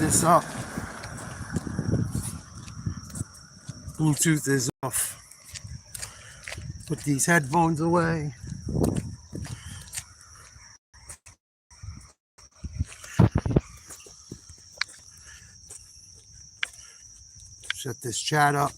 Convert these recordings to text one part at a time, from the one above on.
this up. Bluetooth is off. Put these headphones away. Shut this chat up.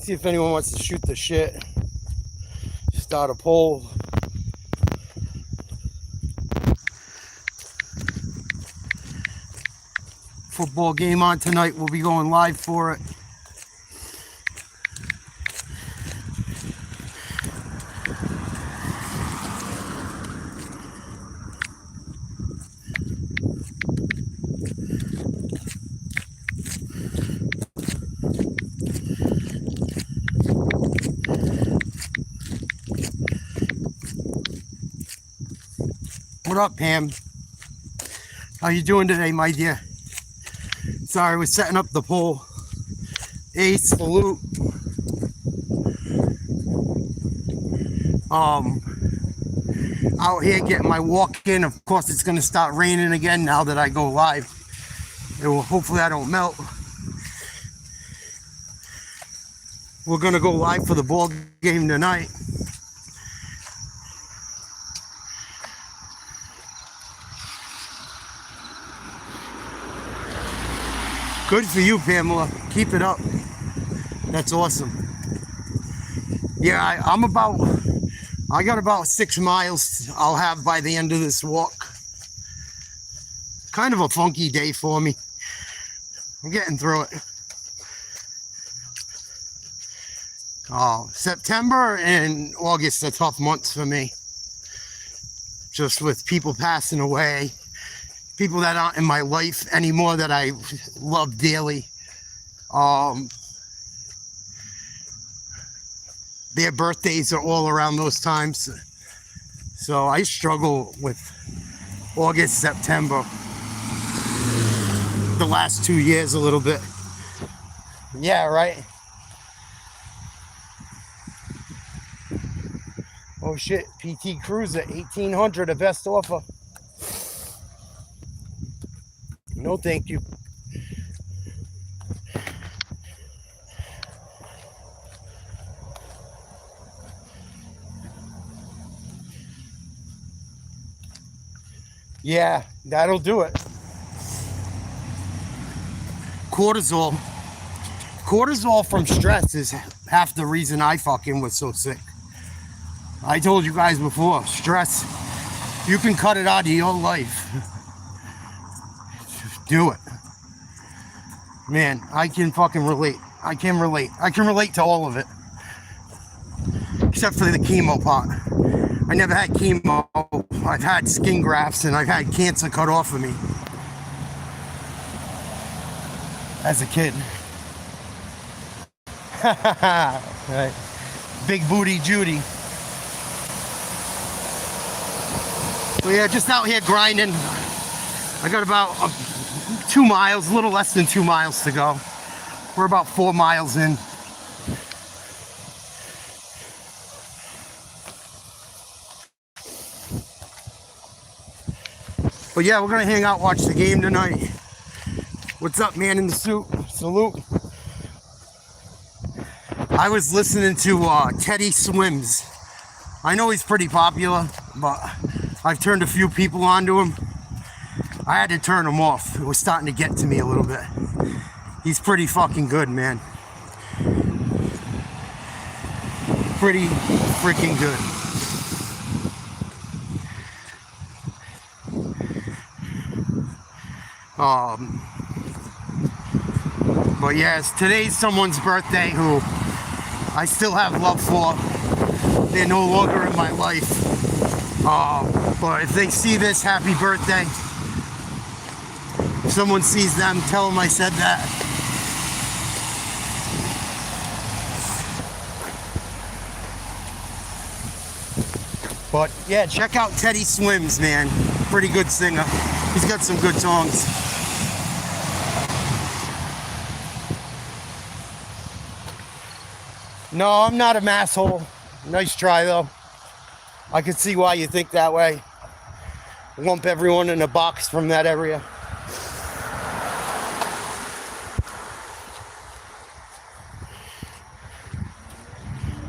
See if anyone wants to shoot the shit. Start a poll. Football game on tonight. We'll be going live for it. What up, Pam? How you doing today, my dear? Sorry, we're setting up the poll. Ace, salute. Out here getting my walk in. Of course, it's going to start raining again now that I go live. It will, hopefully I don't melt. We're going to go live for the ball game tonight. Good for you, Pamela. Keep it up. That's awesome. Yeah, I got about 6 miles I'll have by the end of this walk. Kind of a funky day for me. I'm getting through it. September and August are tough months for me. Just with people passing away. People that aren't in my life anymore that I love dearly. Their birthdays are all around those times. So I struggle with August, September. The last 2 years a little bit. Yeah, right? Oh shit, PT Cruiser, 1800, a best offer. No, thank you. Yeah, that'll do it. Cortisol. Cortisol from stress is half the reason I fucking was so sick. I told you guys before, stress, you can cut it out of your life. Do it. Man, I can fucking relate. I can relate. I can relate to all of it. Except for the chemo part. I never had chemo. I've had skin grafts and I've had cancer cut off of me. As a kid. Right. Big booty Judy. So yeah, just out here grinding. I got about 2 miles, a little less than 2 miles to go. We're about 4 miles in. But yeah, we're gonna hang out, watch the game tonight. What's up, man in the suit? Salute. I was listening to Teddy Swims. I know he's pretty popular, but I've turned a few people onto him. I had to turn him off. It was starting to get to me a little bit. He's pretty fucking good, man. Pretty freaking good. But yes, today's someone's birthday who I still have love for. They're no longer in my life. But if they see this, happy birthday. If someone sees them, tell them I said that. But yeah, check out Teddy Swims, man. Pretty good singer. He's got some good songs. No, I'm not a masshole. Nice try, though. I can see why you think that way. Lump everyone in a box from that area.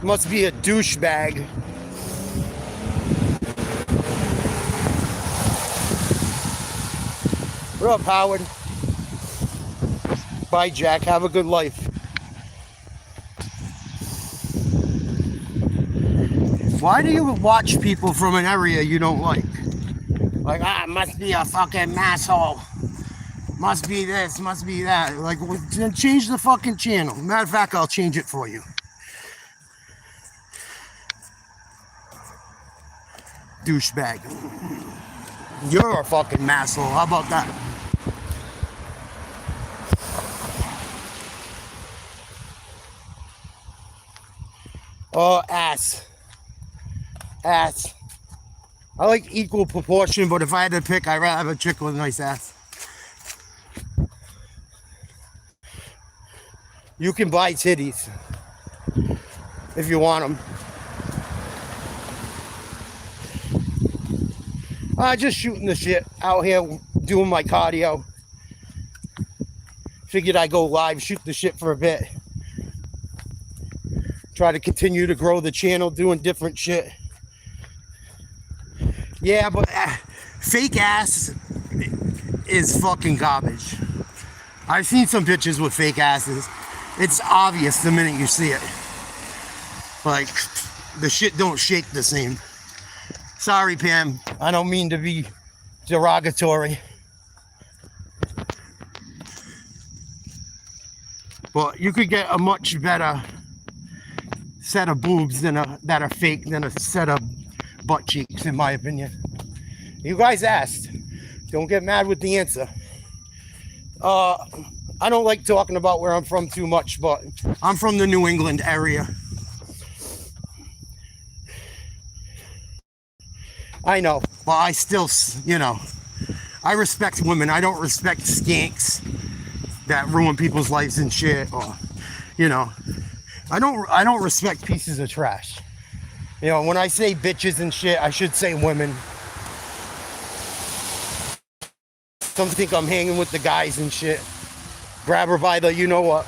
Must be a douchebag. What up, Howard? Bye, Jack. Have a good life. Why do you watch people from an area you don't like? Like, must be a fucking asshole. Must be this, must be that. Like, then change the fucking channel. Matter of fact, I'll change it for you. Douchebag. You're a fucking asshole. How about that? Oh, ass. Ass. I like equal proportion, but if I had to pick, I'd rather have a chick with a nice ass. You can buy titties if you want them. Just shooting the shit out here, doing my cardio. Figured I'd go live, shoot the shit for a bit. Try to continue to grow the channel, doing different shit. Yeah, but fake ass is fucking garbage. I've seen some pictures with fake asses. It's obvious the minute you see it. Like, the shit don't shake the same. Sorry, Pam. I don't mean to be derogatory. But you could get a much better set of boobs that are fake than a set of butt cheeks, in my opinion. You guys asked. Don't get mad with the answer. I don't like talking about where I'm from too much, but I'm from the New England area. I know, but I still, I respect women. I don't respect skanks that ruin people's lives and shit, or, I don't respect pieces of trash. When I say bitches and shit, I should say women. Some think I'm hanging with the guys and shit. Grab her by the you-know-what.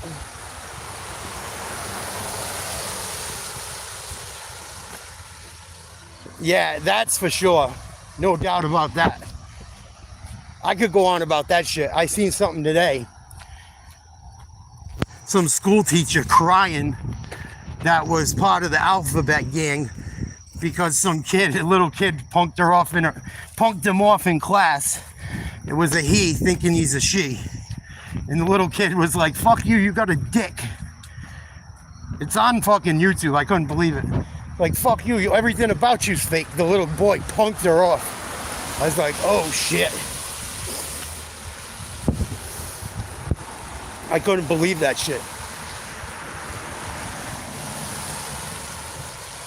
Yeah, that's for sure. No doubt about that. I could go on about that shit. I seen something today. Some school teacher crying that was part of the alphabet gang because some kid, a little kid, punked him off in class. It was a he thinking he's a she. And the little kid was like, fuck you, you got a dick. It's on fucking YouTube. I couldn't believe it. Like, fuck you, everything about you's fake. The little boy punked her off. I was like, oh shit. I couldn't believe that shit.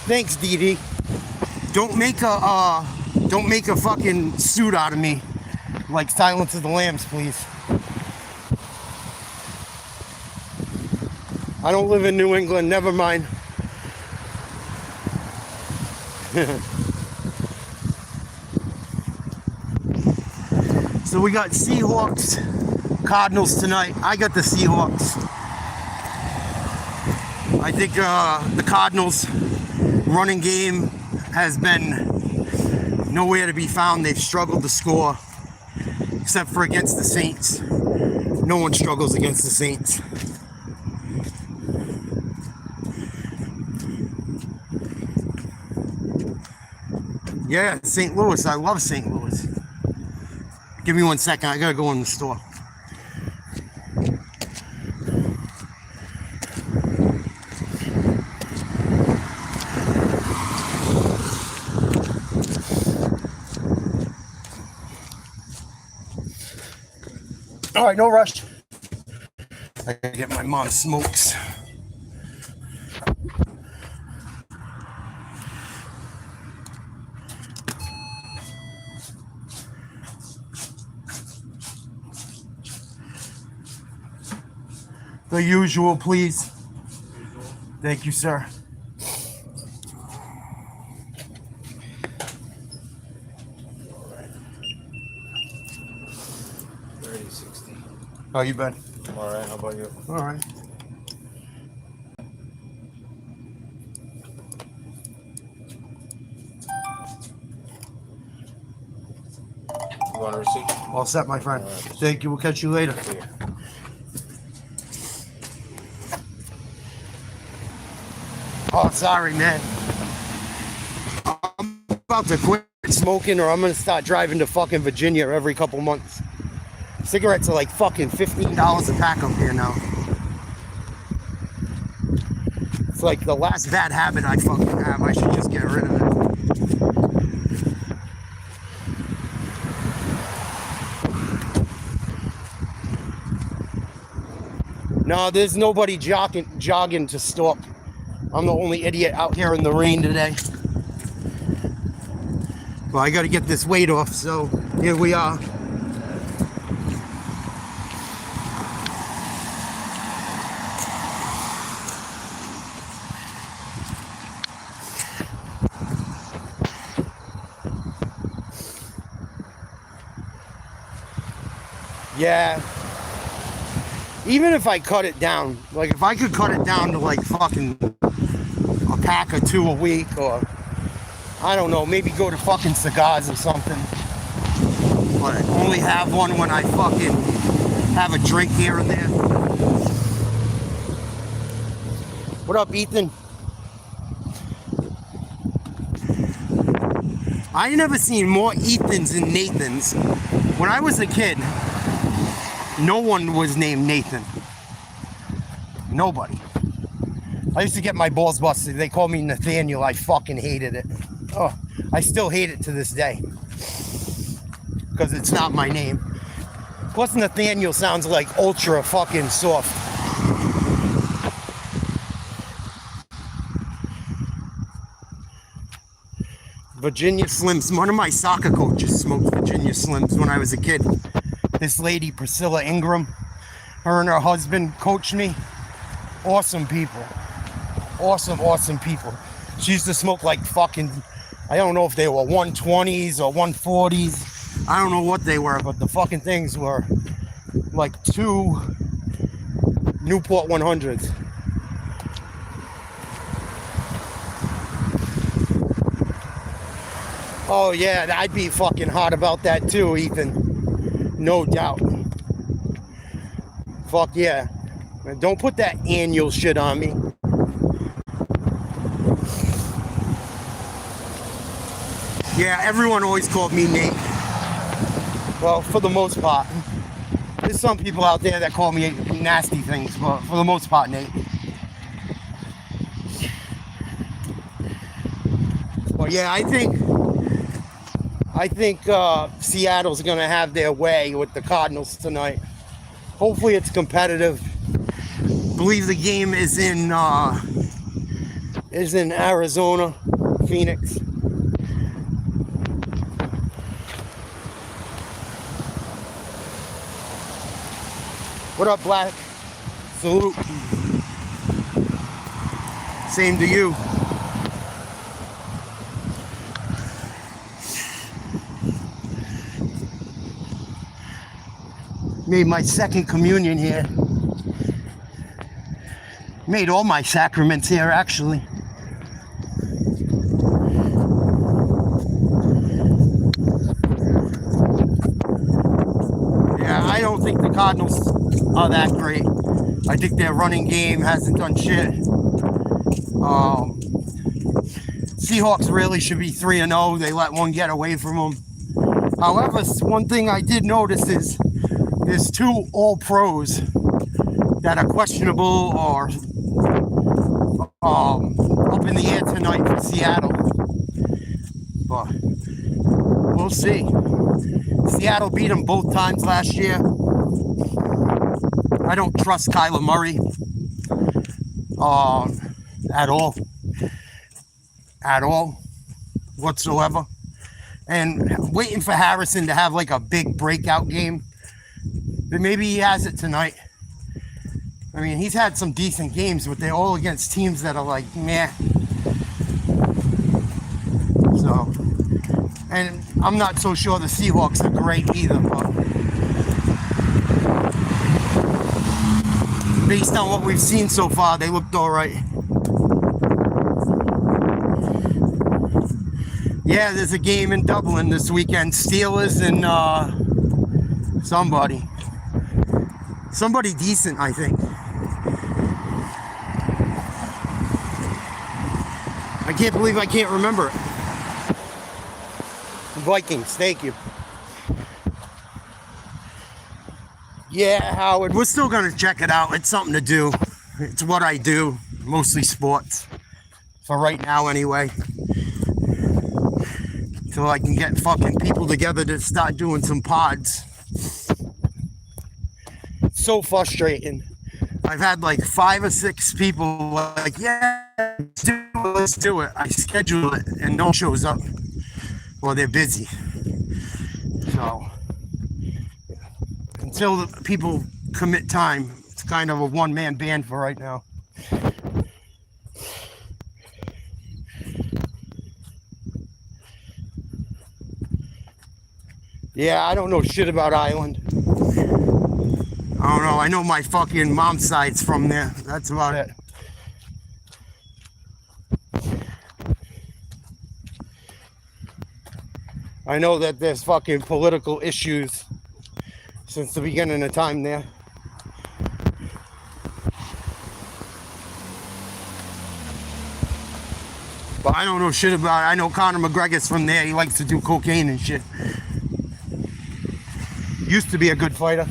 Thanks, Dee Dee. Don't make a fucking suit out of me like Silence of the Lambs, please. I don't live in New England, never mind. So we got Seahawks, Cardinals tonight. I got the Seahawks. I think the Cardinals running game has been nowhere to be found. They've struggled to score, except for against the Saints. No one struggles against the Saints. Yeah, St. Louis. I love St. Louis. Give me 1 second. I gotta go in the store. All right, no rush. I gotta get my mom's smokes. The usual, please. Thank you, sir. How you been? I'm all right. How about you? All right. You want a receipt? All set, my friend. All right. Thank you. We'll catch you later. See ya. Oh, sorry, man. I'm about to quit smoking, or I'm gonna start driving to fucking Virginia every couple months. Cigarettes are like fucking $15 a pack up here now. It's like the last bad habit I fucking have. I should just get rid of it. No, there's nobody jogging to stop. I'm the only idiot out here in the rain today. Well, I gotta get this weight off, so here we are. Yeah. Even if I cut it down, like if I could cut it down to like fucking a pack or two a week, or I don't know, maybe go to fucking cigars or something. But only have one when I fucking have a drink here and there. What up, Ethan? I ain't never seen more Ethans than Nathans. When I was a kid, no one was named Nathan. Nobody. I used to get my balls busted. They called me Nathaniel. I fucking hated it. Oh, I still hate it to this day. Because it's not my name. Plus Nathaniel sounds like ultra fucking soft. Virginia Slims. One of my soccer coaches smoked Virginia Slims when I was a kid. This lady, Priscilla Ingram, her and her husband coached me. Awesome people. Awesome, awesome people. She used to smoke like fucking, I don't know if they were 120s or 140s. I don't know what they were, but the fucking things were like 2 Newport 100s. Oh yeah, I'd be fucking hot about that too, Ethan. No doubt. Fuck yeah. Don't put that annual shit on me. Yeah, everyone always called me Nate. Well, for the most part. There's some people out there that call me nasty things, but for the most part, Nate. But yeah, I think Seattle's gonna have their way with the Cardinals tonight. Hopefully it's competitive. I believe the game is in Arizona, Phoenix. What up, Black? Salute. Same to you. Made my second communion here. Made all my sacraments here, actually. Yeah, I don't think the Cardinals are that great. I think their running game hasn't done shit. Seahawks really should be 3-0. They let one get away from them. However, one thing I did notice is there's 2 all-pros that are questionable or up in the air tonight for Seattle. But we'll see. Seattle beat them both times last year. I don't trust Kyler Murray at all. At all. Whatsoever. And waiting for Harrison to have like a big breakout game. But maybe he has it tonight. I mean, he's had some decent games, but they're all against teams that are like, meh. So, and I'm not so sure the Seahawks are great either, but based on what we've seen so far, they looked all right. Yeah, there's a game in Dublin this weekend. Steelers and somebody decent, I think. I can't believe I can't remember it. Vikings, thank you. Yeah, Howard, we're still gonna check it out. It's something to do. It's what I do, mostly sports. For right now, anyway. Till I can get fucking people together to start doing some pods. It's so frustrating. I've had like 5 or 6 people like, yeah, let's do it. I schedule it and no one shows up. Well, they're busy. So, until the people commit time, it's kind of a one-man band for right now. Yeah, I don't know shit about Ireland. I don't know. I know my fucking mom's side's from there. That's about it. I know that there's fucking political issues since the beginning of time there. But I don't know shit about it. I know Conor McGregor's from there. He likes to do cocaine and shit. Used to be a good fighter.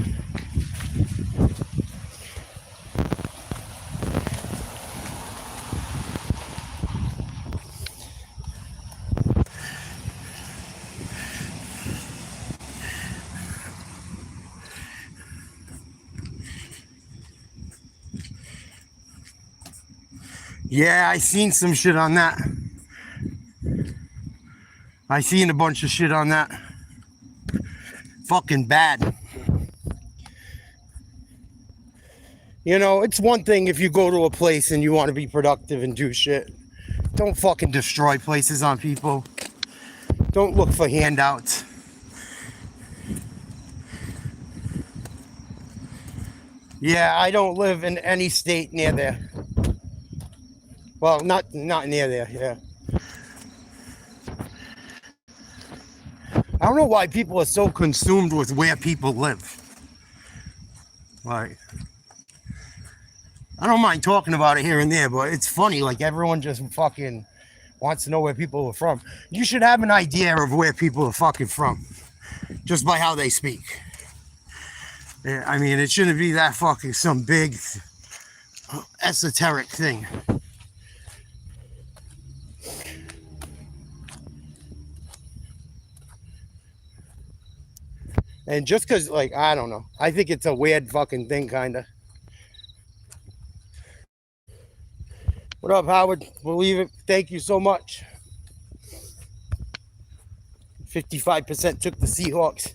Yeah, I seen some shit on that. I seen a bunch of shit on that. Fucking bad. You know, it's one thing if you go to a place and you want to be productive and do shit. Don't fucking destroy places on people. Don't look for handouts. Yeah, I don't live in any state near there. Well, not near there, yeah. I don't know why people are so consumed with where people live. Like, I don't mind talking about it here and there, but it's funny, like everyone just fucking wants to know where people are from. You should have an idea of where people are fucking from, just by how they speak. Yeah, I mean, it shouldn't be that fucking some big esoteric thing. And just because, like, I don't know. I think it's a weird fucking thing, kind of. What up, Howard? Believe it. Thank you so much. 55% took the Seahawks.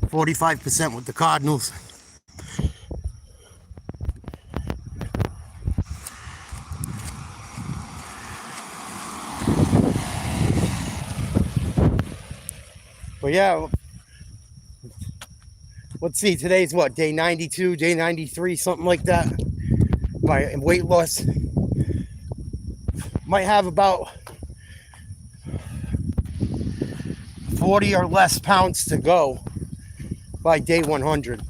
45% with the Cardinals. But yeah, let's see, today's what, day 92, day 93, something like that. My weight loss might have about 40 or less pounds to go by day 100.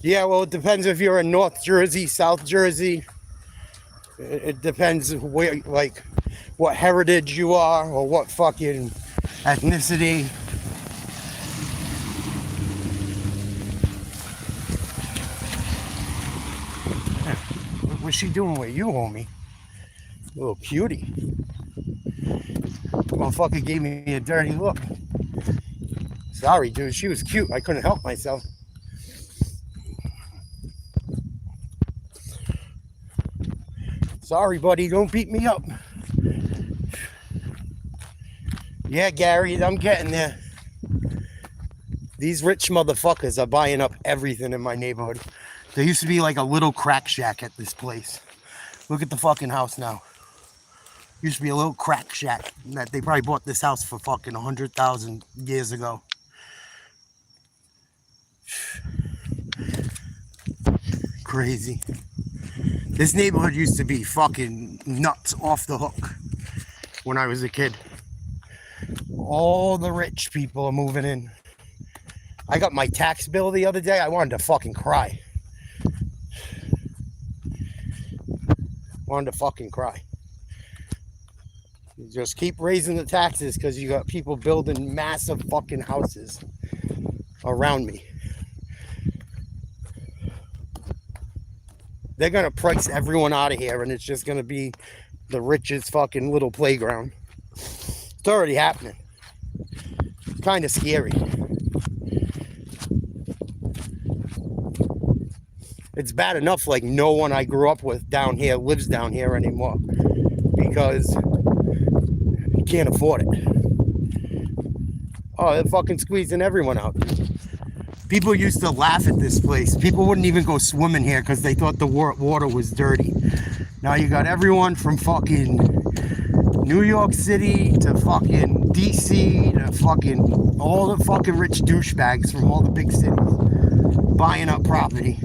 Yeah, well, it depends if you're in North Jersey, South Jersey. It depends where, like, what heritage you are or what fucking ethnicity. What's she doing with you, homie? Little cutie. Motherfucker gave me a dirty look. Sorry, dude. She was cute. I couldn't help myself. Sorry, buddy. Don't beat me up. Yeah, Gary. I'm getting there. These rich motherfuckers are buying up everything in my neighborhood. There used to be like a little crack shack at this place. Look at the fucking house now. Used to be a little crack shack that they probably bought this house for fucking 100,000 years ago. Crazy. This neighborhood used to be fucking nuts off the hook when I was a kid. All the rich people are moving in. I got my tax bill the other day. I wanted to fucking cry. Wanted to fucking cry. You just keep raising the taxes because you got people building massive fucking houses around me. They're going to price everyone out of here and it's just going to be the richest fucking little playground. It's already happening. Kind of scary. It's bad enough like no one I grew up with down here lives down here anymore because you can't afford it. Oh, they're fucking squeezing everyone out. People used to laugh at this place. People wouldn't even go swimming here because they thought the water was dirty. Now you got everyone from fucking New York City to fucking DC to fucking all the fucking rich douchebags from all the big cities buying up property.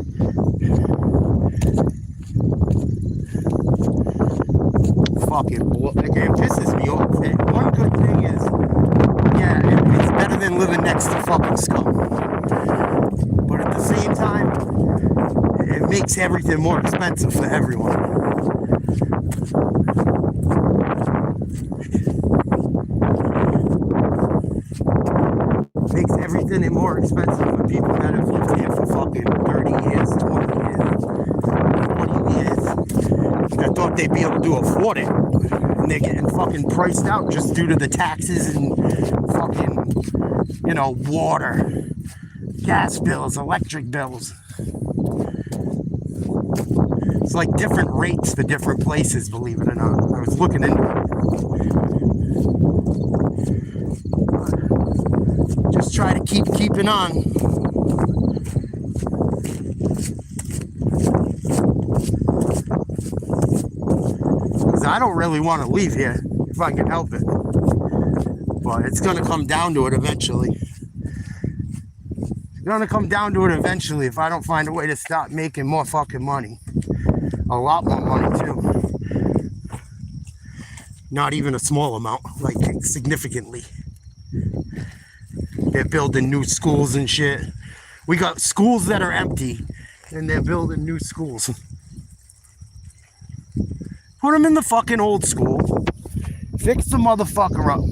Fucking it pisses me off. One good thing is, yeah, it's better than living next to fucking scum. But at the same time, it makes everything more expensive for everyone. Makes everything more expensive for people that have lived here for fucking 30 years, 20 years, 40 years. That thought they'd be able to afford it. And they're getting fucking priced out just due to the taxes and fucking, you know, water, gas bills, electric bills. It's like different rates for different places, believe it or not. I was looking into it. Just try to keep keeping on. Because I don't really want to leave here if I can help it. But it's going to come down to it eventually. It's going to come down to it eventually if I don't find a way to stop making more fucking money. A lot more money too. Not even a small amount, like significantly. They're building new schools and shit. We got schools that are empty and they're building new schools. Put them in the fucking old school. Fix the motherfucker up.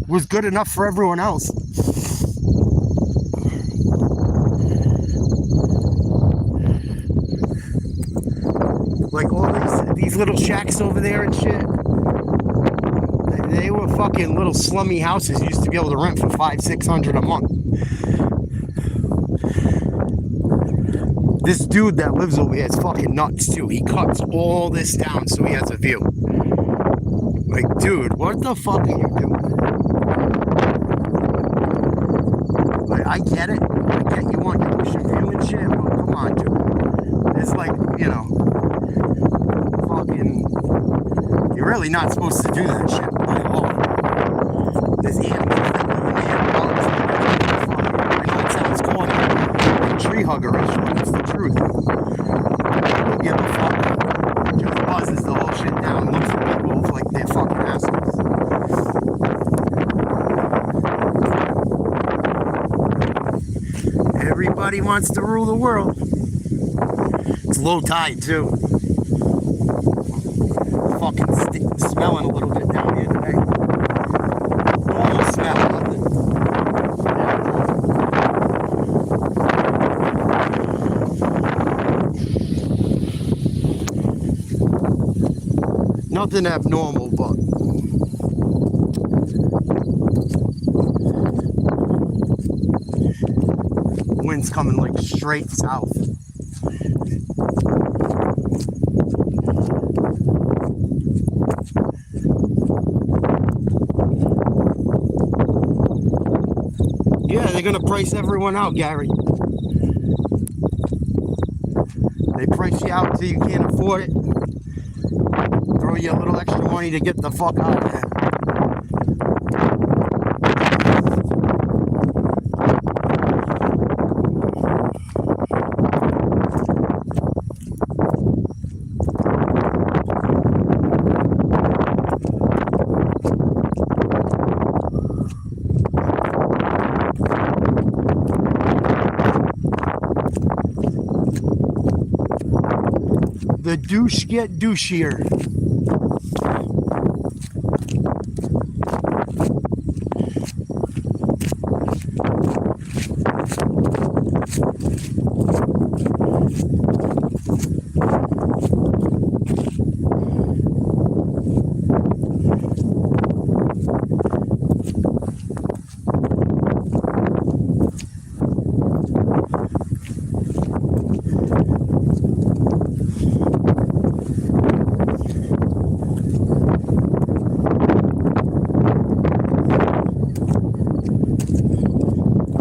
Was good enough for everyone else. Like all these little shacks over there and shit. They were fucking little slummy houses you used to be able to rent for $500-600 a month. This dude that lives over here is fucking nuts too. He cuts all this down so he has a view. Like, dude, what the fuck are you doing? Like, I get it. I get you want your ocean view and shit, but come on, dude. It's like, you know, fucking, you're really not supposed to do that shit by law. There's animals that live in there. I know it sounds corny. Like tree hugger or shit. It's the truth. Don't give a fuck. Just buzzes the whole shit down and looks at people like they're fucking assholes. Everybody wants to rule the world. It's low tide too. Fucking smelling a little bit down here today. Normal smell, nothing. Nothing abnormal, but wind's coming like straight south. Yeah, they're gonna price everyone out, Gary. They price you out till you can't afford it. Throw you a little extra money to get the fuck out of there. The douche get douchier.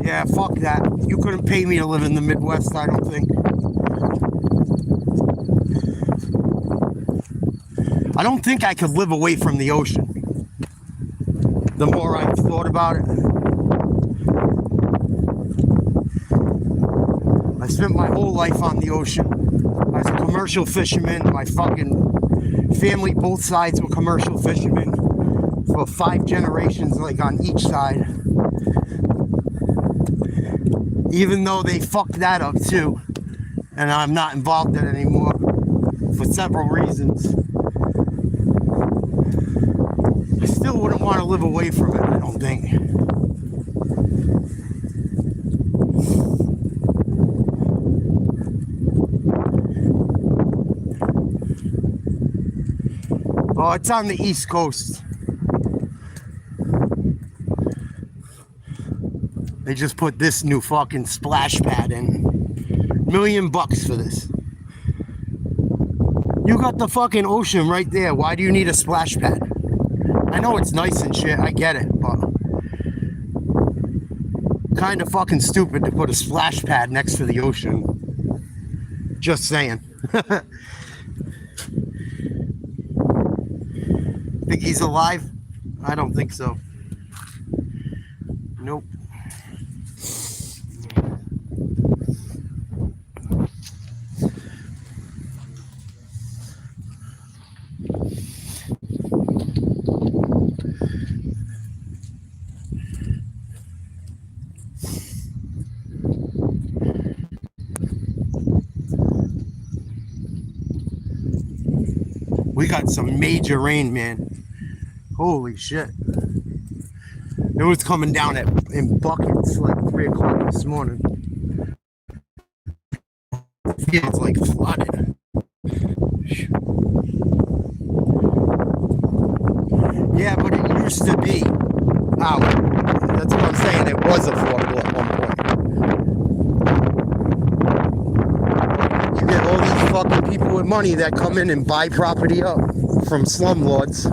Yeah, fuck that. You couldn't pay me to live in the Midwest, I don't think. I don't think I could live away from the ocean. The more I've thought about it. I spent my whole life on the ocean. I was a commercial fisherman. My fucking family, both sides were commercial fishermen for 5 generations, like on each side. Even though they fucked that up too, and I'm not involved in it anymore for several reasons. I still wouldn't want to live away from it, I don't think. Oh, it's on the East Coast. They just put this new fucking splash pad in. $1 million for this. You got the fucking ocean right there. Why do you need a splash pad? I know it's nice and shit, I get it, but kind of fucking stupid to put a splash pad next to the ocean. Just saying. Think he's alive? I don't think so. Nope. We got some major rain, man. Holy shit. It was coming down in buckets like 3 o'clock this morning. It feels like flooded. Yeah, but it used to be out. That's what I'm saying. It was affordable at one point. You get all these fucking people with money that come in and buy property up from slumlords.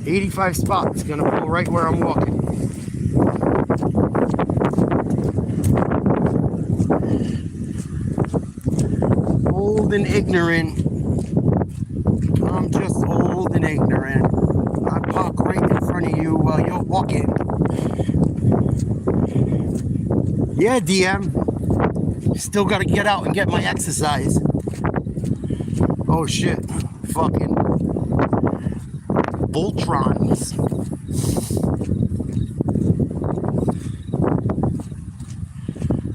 .85 spots, gonna pull right where I'm walking. Old and ignorant. I'm just old and ignorant. I park right in front of you while you're walking. Yeah, DM. Still gotta get out and get my exercise. Oh shit. Fucking Voltrons.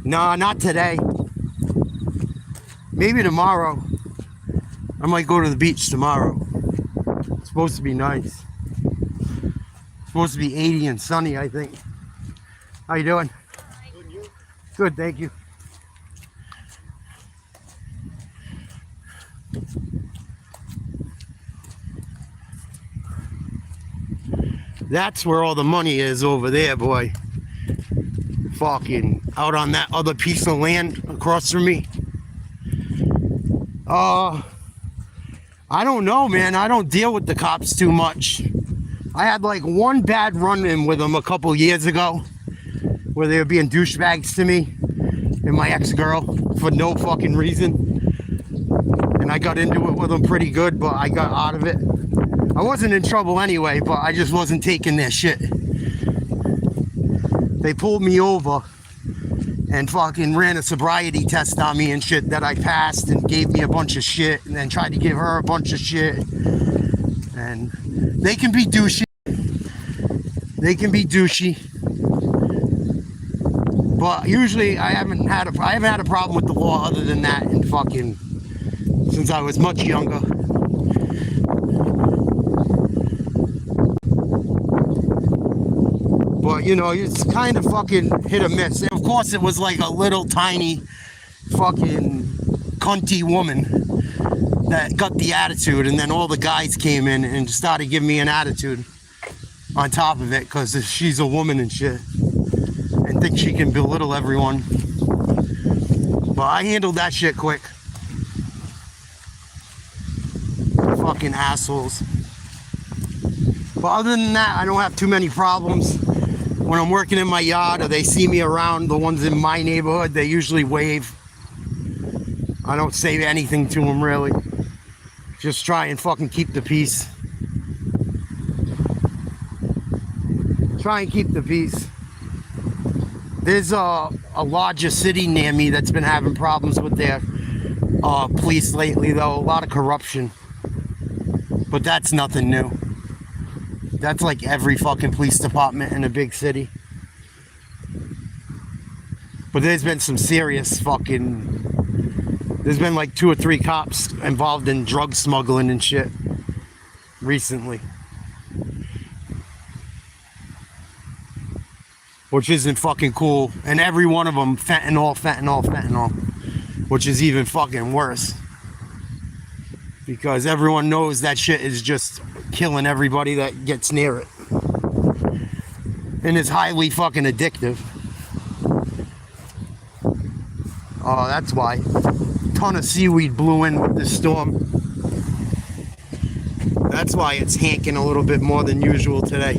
Nah, not today. Maybe tomorrow. I might go to the beach tomorrow. It's supposed to be nice. Supposed to be 80 and sunny, I think. How you doing? Good, you? Good, thank you. That's where all the money is over there, boy. Fucking out on that other piece of land across from me. I don't know, man. I don't deal with the cops too much. I had like one bad run-in with them a couple years ago where they were being douchebags to me and my ex-girl for no fucking reason. And I got into it with them pretty good, but I got out of it. I wasn't in trouble anyway, but I just wasn't taking their shit. They pulled me over and fucking ran a sobriety test on me and shit that I passed, and gave me a bunch of shit, and then tried to give her a bunch of shit. And they can be douchey. They can be douchey. But usually I haven't had a problem with the law other than that in fucking since I was much younger. But you know, it's kind of fucking hit or miss. And of course, it was like a little tiny fucking cunty woman that got the attitude, and then all the guys came in and started giving me an attitude on top of it because she's a woman and shit, and think she can belittle everyone. But I handled that shit quick. Fucking assholes. But other than that, I don't have too many problems. When I'm working in my yard or they see me around, the ones in my neighborhood, they usually wave. I don't say anything to them really. Just try and fucking keep the peace. Try and keep the peace. There's a larger city near me that's been having problems with their police lately though. A lot of corruption. But that's nothing new. That's like every fucking police department in a big city. But there's been some serious fucking... There's been like 2 or 3 cops involved in drug smuggling and shit recently. Which isn't fucking cool. And every one of them fentanyl, fentanyl, fentanyl. Which is even fucking worse. Because everyone knows that shit is just killing everybody that gets near it. And it's highly fucking addictive. Oh, that's why. Ton of seaweed blew in with this storm. That's why it's hanking a little bit more than usual today.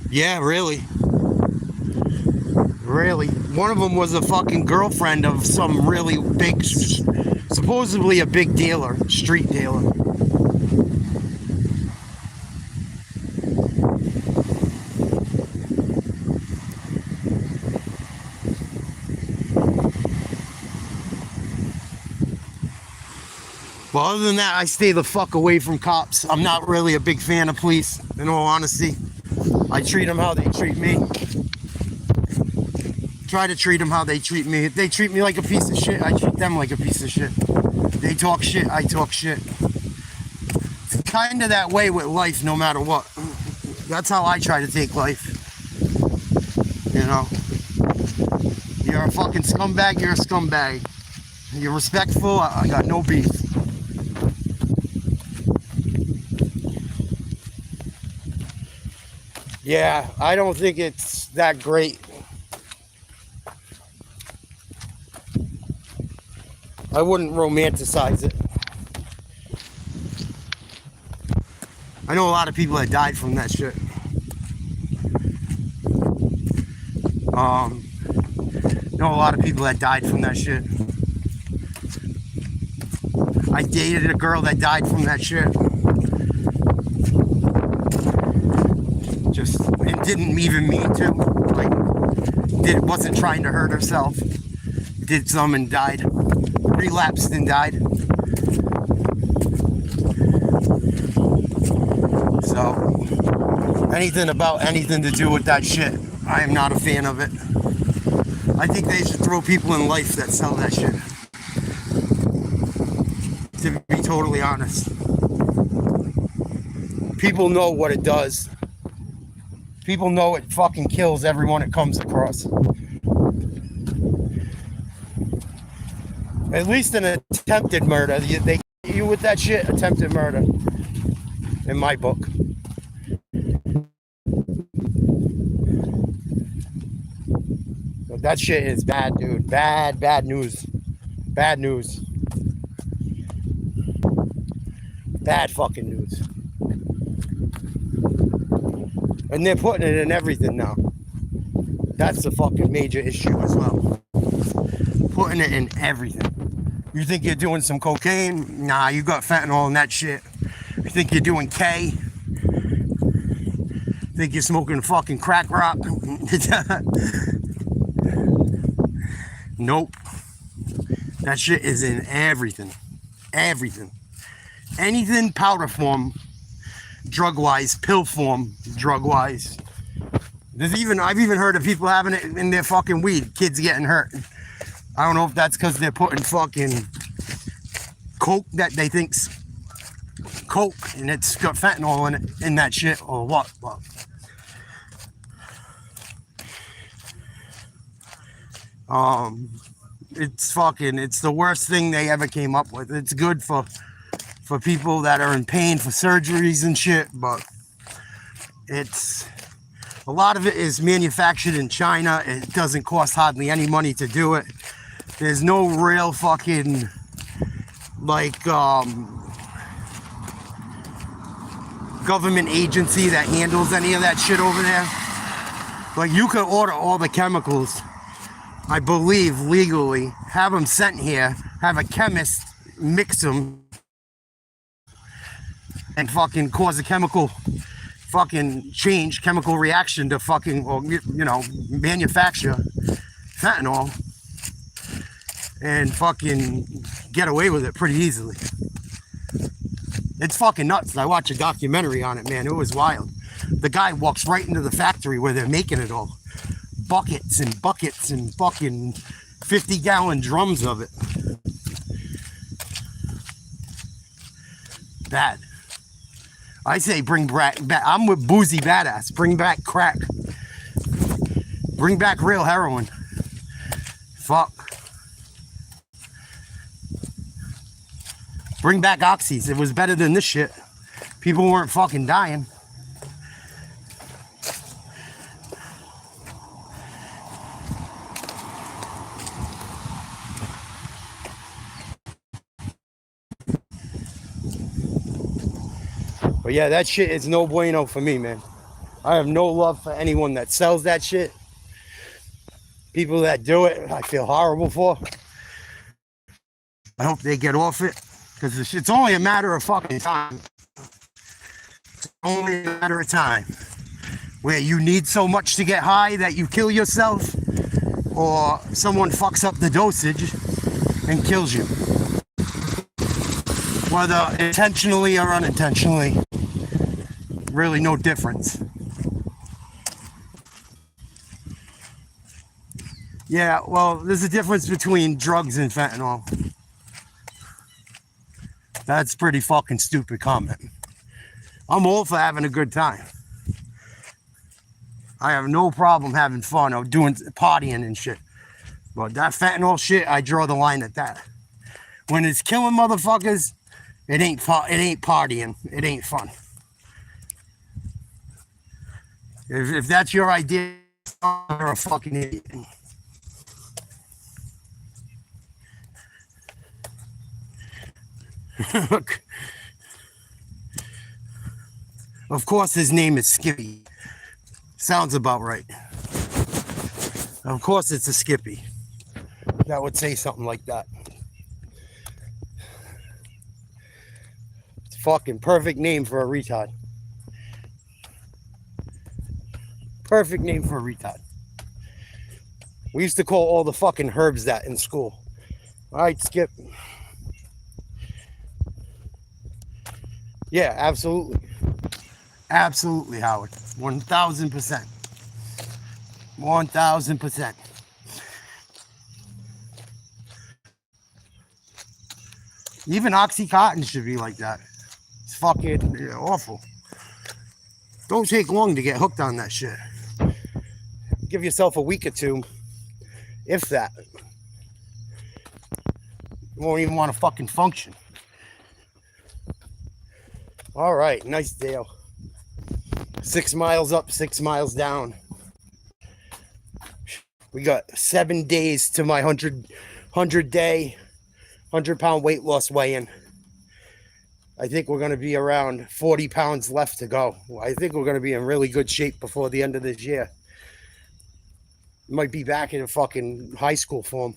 Yeah, really. Really. One of them was a fucking girlfriend of some really big, supposedly a big dealer, street dealer. Well, other than that, I stay the fuck away from cops. I'm not really a big fan of police, in all honesty. I treat them how they treat me. Try to treat them how they treat me. If they treat me like a piece of shit, I treat them like a piece of shit. They talk shit, I talk shit. It's kind of that way with life, no matter what. That's how I try to take life. You know? You're a fucking scumbag, you're a scumbag. You're respectful, I got no beef. Yeah, I don't think it's that great. I wouldn't romanticize it. I know a lot of people that died from that shit. Know a lot of people that died from that shit. I dated a girl that died from that shit. Just, it didn't even mean to. Like, wasn't trying to hurt herself. Did some and died. Relapsed and died. So, anything about anything to do with that shit, I am not a fan of it. I think they should throw people in life that sell that shit. To be totally honest. People know what it does. People know it fucking kills everyone it comes across. At least an attempted murder. They get you with that shit, attempted murder. In my book. But that shit is bad, dude. Bad news. Bad news. Bad fucking news. And they're putting it in everything now. That's the fucking major issue as well. Putting it in everything. You think you're doing some cocaine? Nah, you got fentanyl and that shit. You think you're doing K? Think you're smoking fucking crack rock? Nope. That shit is in everything. Everything. Anything powder form, drug-wise, pill form, drug-wise. I've even heard of people having it in their fucking weed. Kids getting hurt. I don't know if that's because they're putting fucking coke that they think's coke and it's got fentanyl in it, in that shit, or what. But it's the worst thing they ever came up with. It's good for people that are in pain for surgeries and shit, but it's a lot of it is manufactured in China. It doesn't cost hardly any money to do it. There's no real fucking like government agency that handles any of that shit over there. Like, you could order all the chemicals, I believe, legally, have them sent here, have a chemist mix them, and fucking cause a chemical fucking change, chemical reaction to fucking, or, you know, manufacture fentanyl and fucking get away with it pretty easily. It's fucking nuts. I watched a documentary on it, man. It was wild. The guy walks right into the factory where they're making it all. Buckets and buckets and fucking 50-gallon drums of it. Bad. I say bring back, I'm with Boozy Badass. Bring back crack. Bring back real heroin. Fuck. Bring back oxys. It was better than this shit. People weren't fucking dying. But yeah, that shit is no bueno for me, man. I have no love for anyone that sells that shit. People that do it, I feel horrible for. I hope they get off it, because it's only a matter of fucking time. It's only a matter of time where you need so much to get high that you kill yourself, or someone fucks up the dosage and kills you. Whether intentionally or unintentionally, really no difference. Yeah, well, there's a difference between drugs and fentanyl. That's pretty fucking stupid comment. I'm all for having a good time. I have no problem having fun or doing partying and shit. But that fentanyl shit, I draw the line at that. When it's killing motherfuckers, it ain't partying. It ain't fun. If that's your idea, you're a fucking idiot. Of course, his name is Skippy. Sounds about right. Of course, it's a Skippy that would say something like that. It's a fucking perfect name for a retard. Perfect name for a retard. We used to call all the fucking herbs that in school. All right, Skip. Yeah, absolutely. Absolutely, Howard. 1,000%. 1,000%. Even Oxycontin should be like that. It's fucking awful. Don't take long to get hooked on that shit. Give yourself a week or two, if that. You won't even want to fucking function. All right, nice deal. 6 miles up, 6 miles down. We got 7 days to my 100-day, 100-pound weight loss weigh-in. I think we're going to be around 40 pounds left to go. I think we're going to be in really good shape before the end of this year. Might be back in fucking high school form.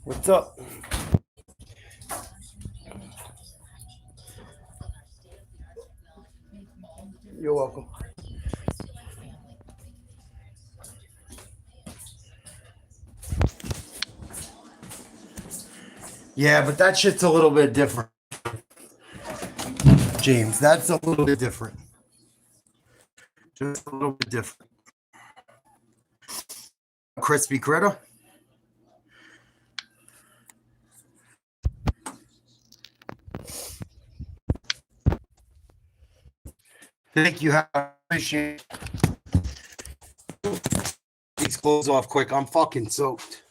What's up? You're welcome. Yeah, but that shit's a little bit different, James. That's a little bit different. Just a little bit different. Crispy critter. Thank you. I appreciate it. These clothes off quick. I'm fucking soaked.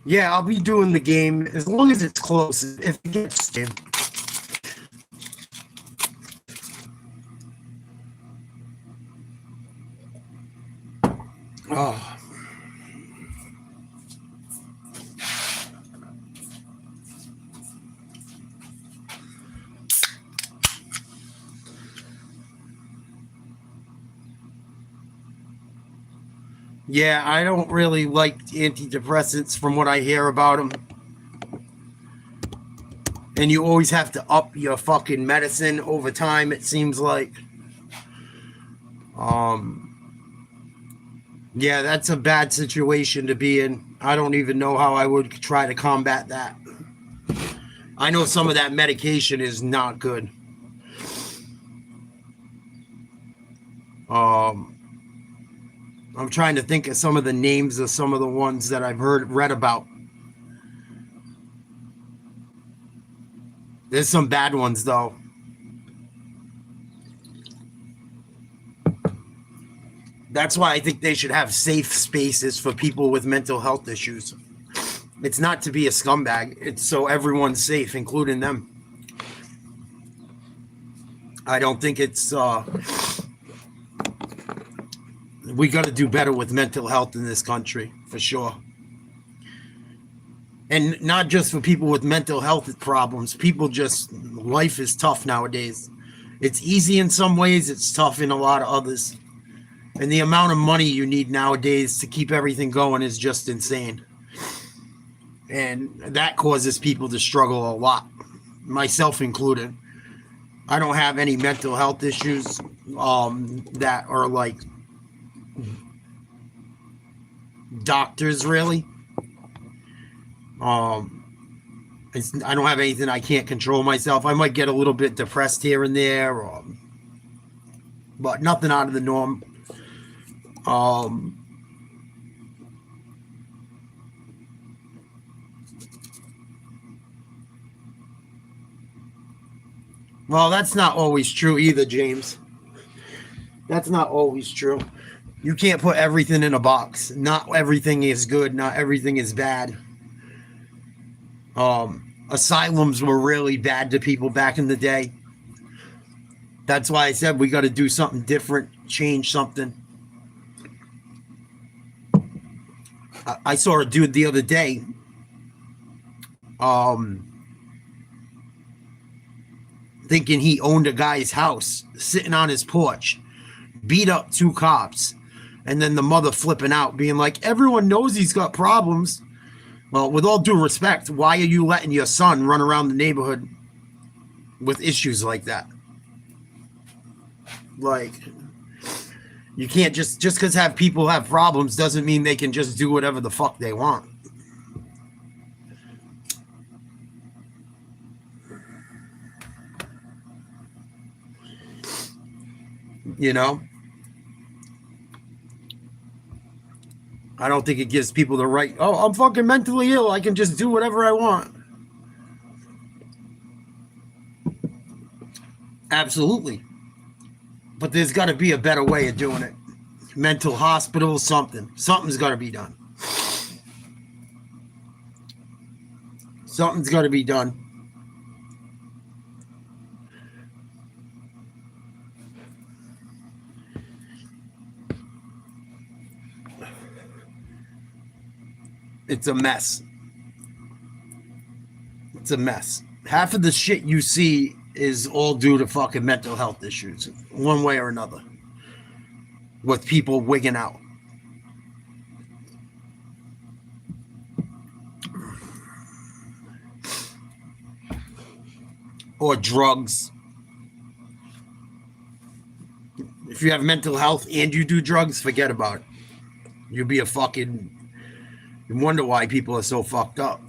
Yeah, I'll be doing the game as long as it's close. If it gets in. Oh. Yeah, I don't really like antidepressants from what I hear about them. And you always have to up your fucking medicine over time, it seems like. Yeah, that's a bad situation to be in. I don't even know how I would try to combat that. I know some of that medication is not good. I'm trying to think of some of the names of some of the ones that I've read about. There's some bad ones though. That's why I think they should have safe spaces for people with mental health issues. It's not to be a scumbag. It's so everyone's safe, including them. I don't think it's... we got to do better with mental health in this country, for sure. And not just for people with mental health problems. People just... life is tough nowadays. It's easy in some ways. It's tough in a lot of others. And the amount of money you need nowadays to keep everything going is just insane. And that causes people to struggle a lot, myself included. I don't have any mental health issues that are like doctors, really. I don't have anything I can't control myself. I might get a little bit depressed here and there, but nothing out of the norm. Well, that's not always true either, James. That's not always true. You can't put everything in a box. Not everything is good. Not everything is bad. Asylums were really bad to people back in the day. That's why I said we got to do something different, change something. I saw a dude the other day. Thinking he owned a guy's house, sitting on his porch, beat up 2 cops, and then the mother flipping out, being like, everyone knows he's got problems. Well, with all due respect, why are you letting your son run around the neighborhood with issues like that? Like, you can't just because people have problems doesn't mean they can just do whatever the fuck they want. You know? I don't think it gives people the right, oh, I'm fucking mentally ill, I can just do whatever I want. Absolutely. But there's got to be a better way of doing it. Mental hospital, something. Something's got to be done. Something's got to be done. It's a mess. It's a mess. Half of the shit you see is all due to fucking mental health issues, one way or another, with people wigging out. Or drugs. If you have mental health and you do drugs, forget about it. You'll be a fucking... You wonder why people are so fucked up.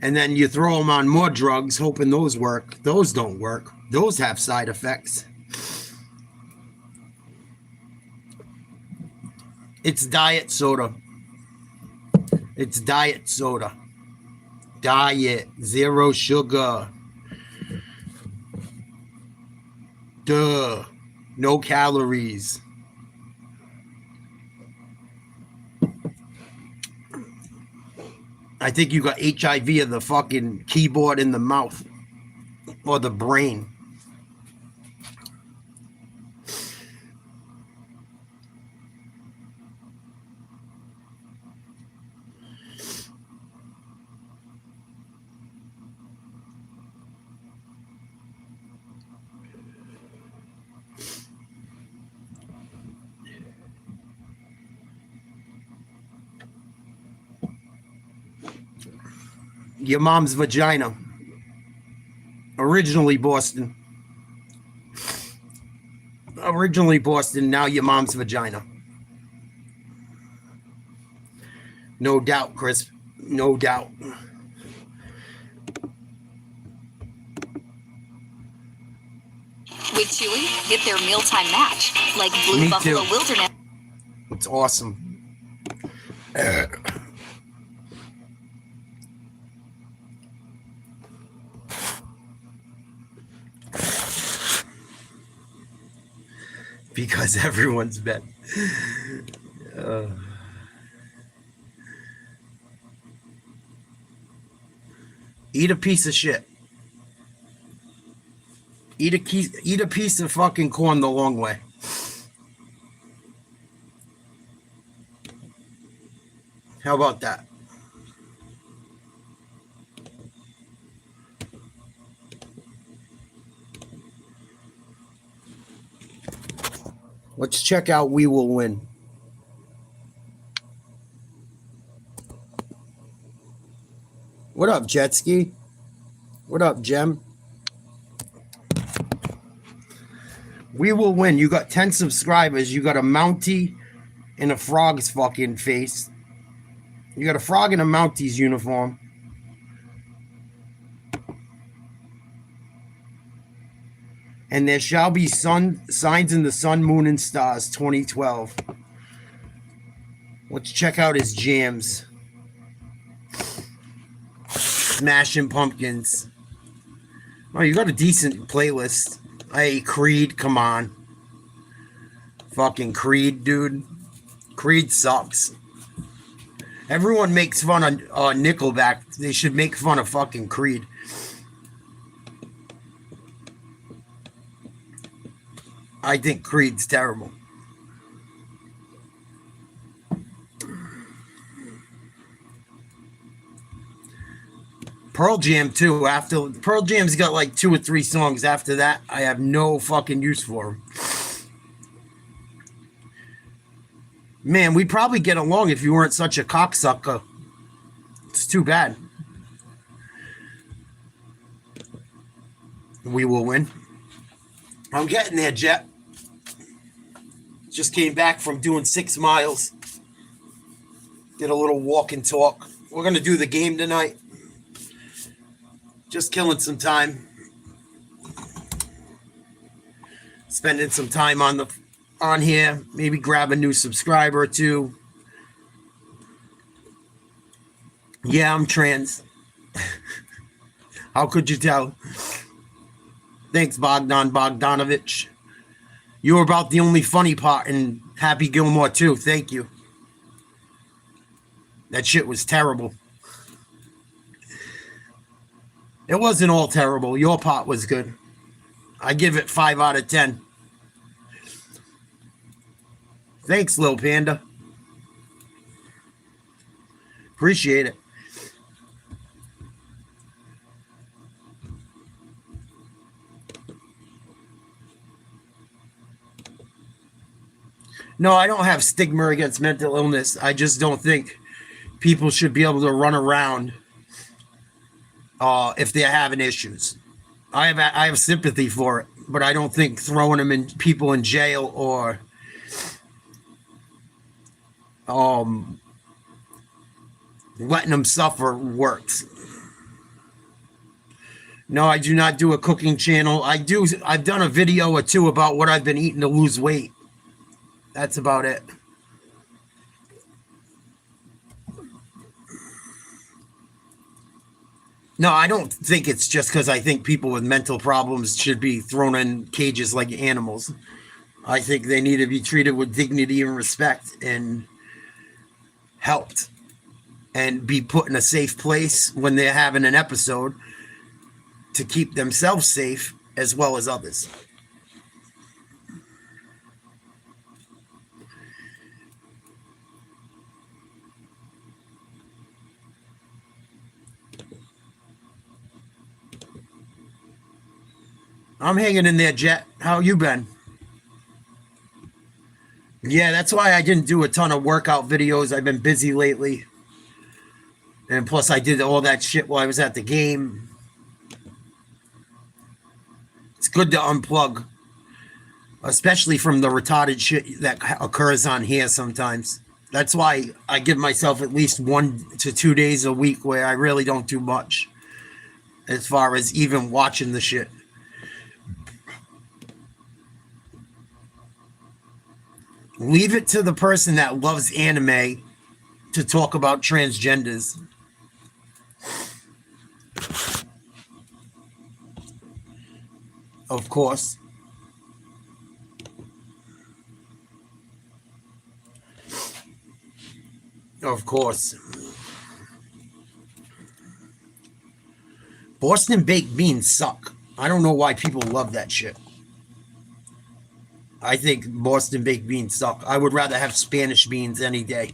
And then you throw them on more drugs, hoping those work. Those don't work. Those have side effects. It's diet soda. It's diet soda. Diet. 0 sugar. Duh. No calories. I think you got HIV of the fucking keyboard in the mouth or the brain. Your mom's vagina. Originally Boston. Originally Boston, now your mom's vagina. No doubt, Chris. No doubt. With Chewy, get their mealtime match, like Blue Me Buffalo too. Wilderness. It's awesome. Because everyone's been. Eat a piece of shit. Eat a piece of fucking corn the long way. How about that? Let's check out We Will Win. What up, Jet Ski? What up, Gem? We Will Win. You got 10 subscribers. You got a Mountie in a frog's fucking face. You got a frog in a Mountie's uniform. And there shall be signs in the sun, moon, and stars 2012. Let's check out his jams. Smashing Pumpkins. Oh, you got a decent playlist. Hey, Creed, come on. Fucking Creed, dude. Creed sucks. Everyone makes fun of Nickelback. They should make fun of fucking Creed. I think Creed's terrible. Pearl Jam too. After Pearl Jam's got like 2 or 3 songs. After that, I have no fucking use for him. Man, we'd probably get along if you weren't such a cocksucker. It's too bad. We will win. I'm getting there, Jet. Just came back from doing 6 miles. Did a little walk and talk. We're going to do the game tonight. Just killing some time. Spending some time on here. Maybe grab a new subscriber or 2. Yeah, I'm trans. How could you tell? Thanks, Bogdan Bogdanovich. You were about the only funny part in Happy Gilmore too. Thank you. That shit was terrible. It wasn't all terrible. Your part was good. I give it 5 out of 10. Thanks, Lil Panda. Appreciate it. No, I don't have stigma against mental illness. I just don't think people should be able to run around if they're having issues. I have sympathy for it, but I don't think throwing people in jail or letting them suffer works. No, I do not do a cooking channel. I've done a video or 2 about what I've been eating to lose weight. That's about it. No, I don't think it's just because I think people with mental problems should be thrown in cages like animals. I think they need to be treated with dignity and respect and helped and be put in a safe place when they're having an episode to keep themselves safe as well as others. I'm hanging in there, Jet. How you been? Yeah, that's why I didn't do a ton of workout videos. I've been busy lately. And plus I did all that shit while I was at the game. It's good to unplug. Especially from the retarded shit that occurs on here sometimes. That's why I give myself at least 1 to 2 days a week where I really don't do much. As far as even watching the shit. Leave it to the person that loves anime to talk about transgenders. Of course. Of course. Boston baked beans suck. I don't know why people love that shit. I think Boston baked beans suck. I would rather have Spanish beans any day.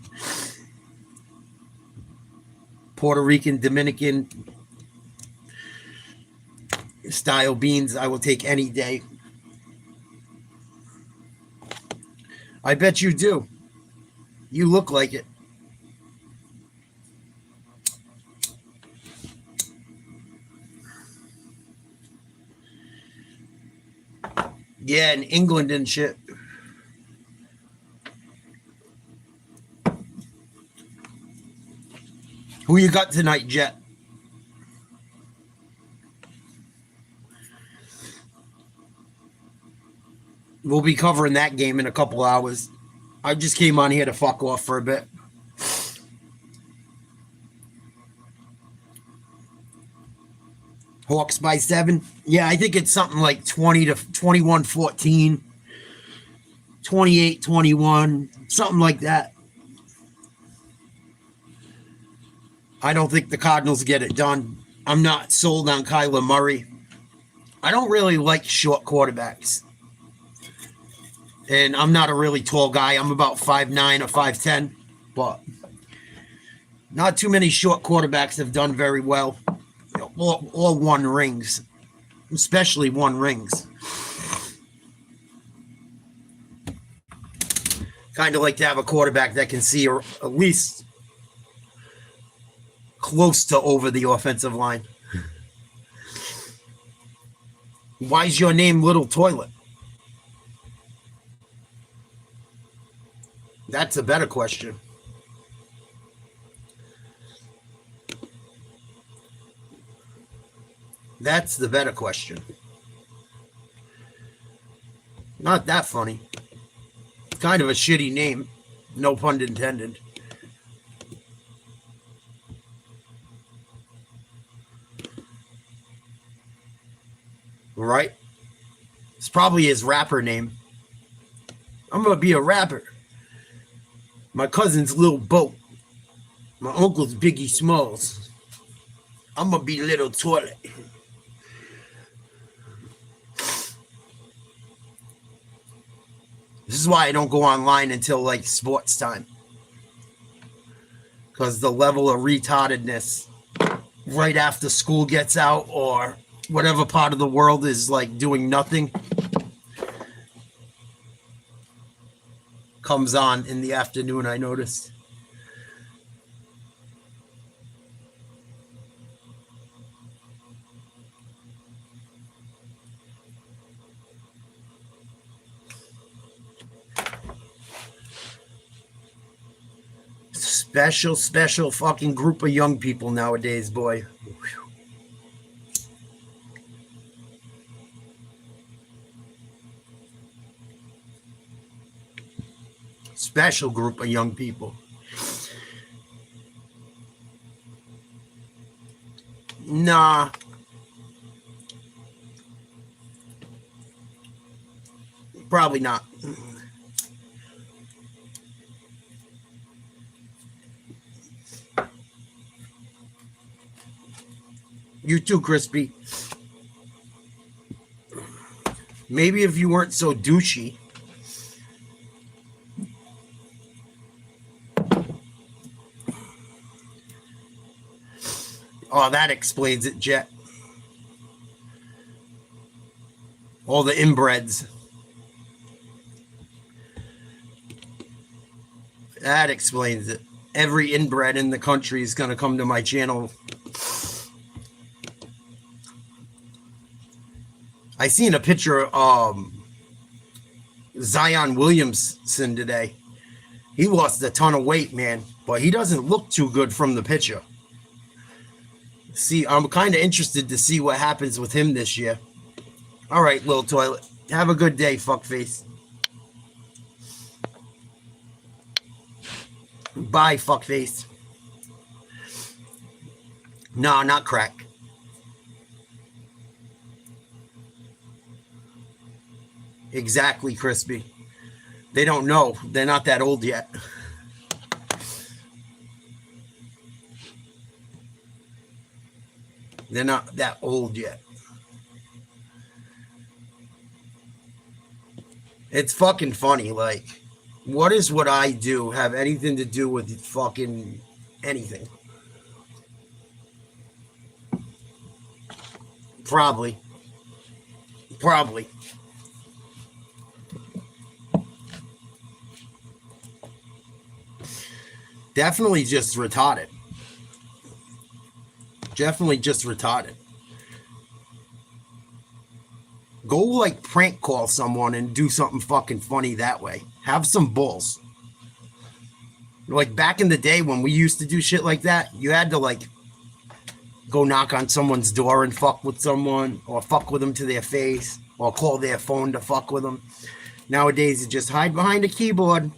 Puerto Rican, Dominican style beans, I will take any day. I bet you do. You look like it. Yeah, in England and shit. Who you got tonight, Jet? We'll be covering that game in a couple hours. I just came on here to fuck off for a bit. Hawks by 7. Yeah, I think it's something like 20 to 21-14, 28-21, something like that. I don't think the Cardinals get it done. I'm not sold on Kyler Murray. I don't really like short quarterbacks. And I'm not a really tall guy. I'm about 5'9" or 5'10", but not too many short quarterbacks have done very well. or one rings, especially one rings. Kind of like to have a quarterback that can see at least close to over the offensive line. Why is your name Little Toilet? That's a better question. That's the better question. Not that funny. Kind of a shitty name. No pun intended. Right? It's probably his rapper name. I'm going to be a rapper. My cousin's Lil Boat. My uncle's Biggie Smalls. I'm going to be Little Toilet. This is why I don't go online until like sports time. Because the level of retardedness right after school gets out or whatever part of the world is like doing nothing comes on in the afternoon, I noticed. Special fucking group of young people nowadays, boy. Whew. Special group of young people. Nah. Probably not. You too, Crispy. Maybe if you weren't so douchey. Oh, that explains it, Jet. All the inbreds. That explains it. Every inbred in the country is going to come to my channel. I seen a picture of Zion Williamson today. He lost a ton of weight, man, but he doesn't look too good from the picture. See, I'm kind of interested to see what happens with him this year. All right, Little Toilet. Have a good day, fuckface. Bye, fuckface. No, not crack. Exactly, Crispy. They don't know. They're not that old yet. They're not that old yet. It's fucking funny. Like, what is what I do have anything to do with fucking anything? Probably. Definitely just retarded. Go like prank call someone and do something fucking funny that way. Have some balls. Like back in the day when we used to do shit like that, you had to like go knock on someone's door and fuck with someone, or fuck with them to their face, or call their phone to fuck with them. Nowadays, you just hide behind a keyboard,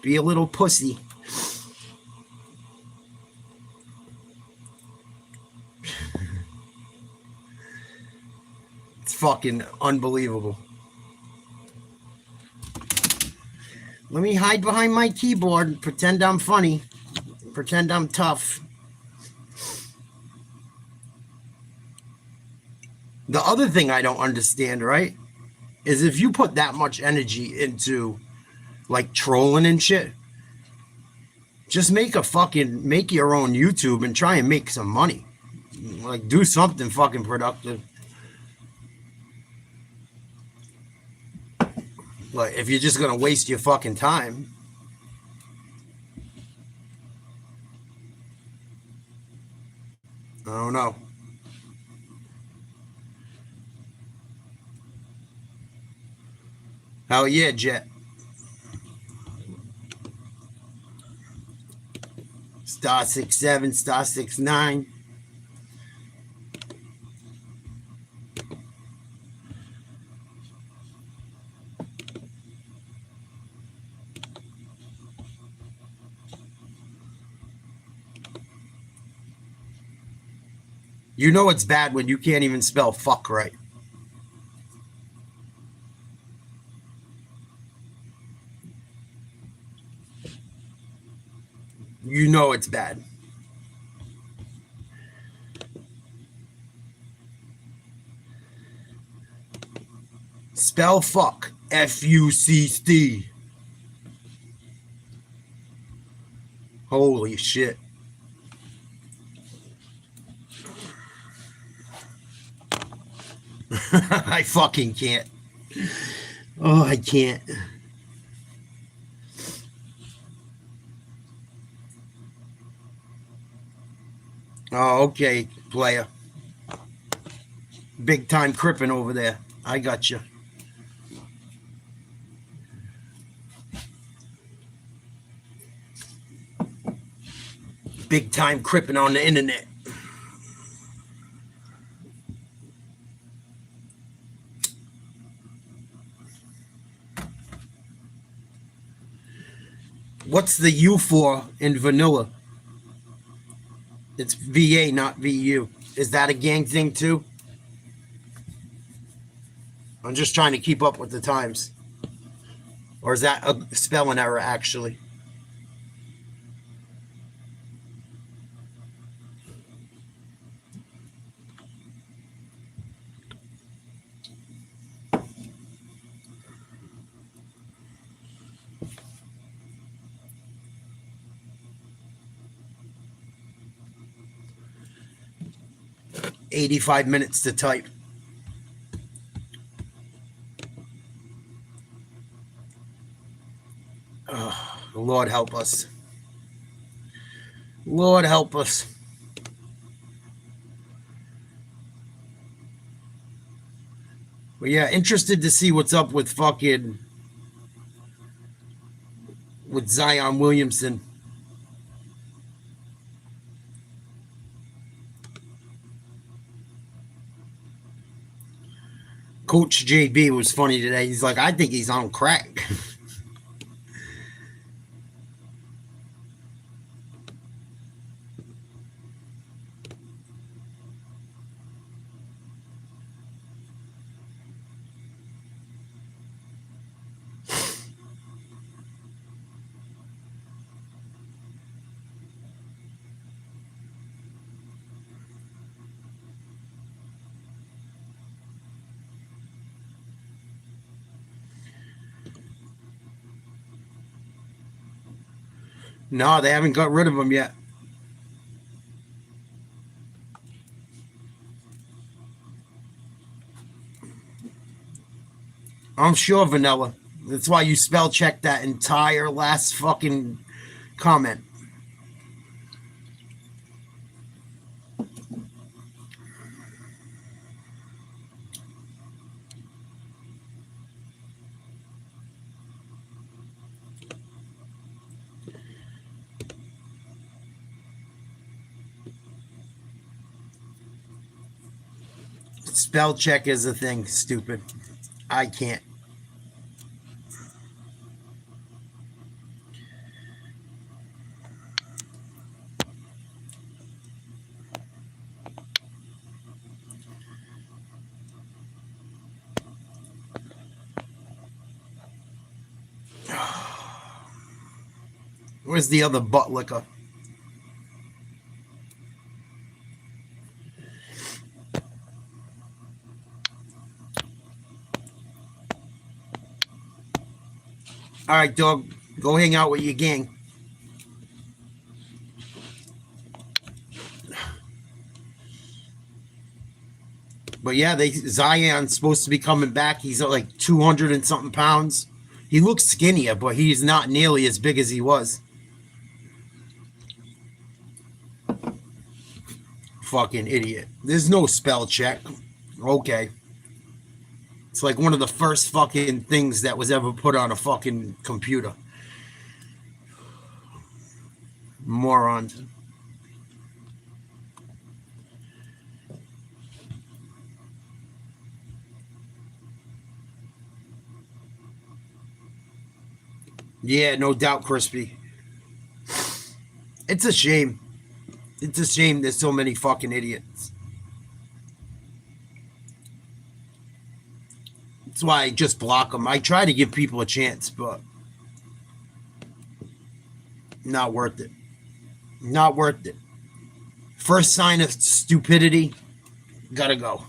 be a little pussy. It's fucking unbelievable. Let me hide behind my keyboard and pretend I'm funny. Pretend I'm tough. The other thing I don't understand, right, is if you put that much energy into like trolling and shit, just make your own YouTube and try and make some money. Like, do something fucking productive. Like, if you're just gonna waste your fucking time. I don't know. Hell yeah, Jet. Star 67, star 69. You know it's bad when you can't even spell fuck right. You know it's bad. Spell fuck. F-U-C-C. Holy shit. I fucking can't. Oh, I can't. Oh, okay, player. Big time crippin' over there. I got you. Big time crippin' on the internet. What's the U for in vanilla? It's VA, not VU. Is that a gang thing too? I'm just trying to keep up with the times. Or is that a spelling error actually? $85 minutes to type. Oh, Lord help us. Lord help us. But yeah, interested to see what's up with fucking with Zion Williamson. Coach JB was funny today. He's like, I think he's on crack. No, they haven't got rid of him yet. I'm sure, Vanilla. That's why you spell checked that entire last fucking comment. Spell check is a thing, stupid. I can't. Where's the other butt licker? All right, dog. Go hang out with your gang. But yeah, Zion's supposed to be coming back. He's at like 200 and something pounds. He looks skinnier, but he's not nearly as big as he was. Fucking idiot. There's no spell check. Okay. It's like one of the first fucking things that was ever put on a fucking computer. Morons. Yeah, no doubt, Crispy. It's a shame. It's a shame there's so many fucking idiots. That's why I just block them. I try to give people a chance, but not worth it. Not worth it. First sign of stupidity, gotta go.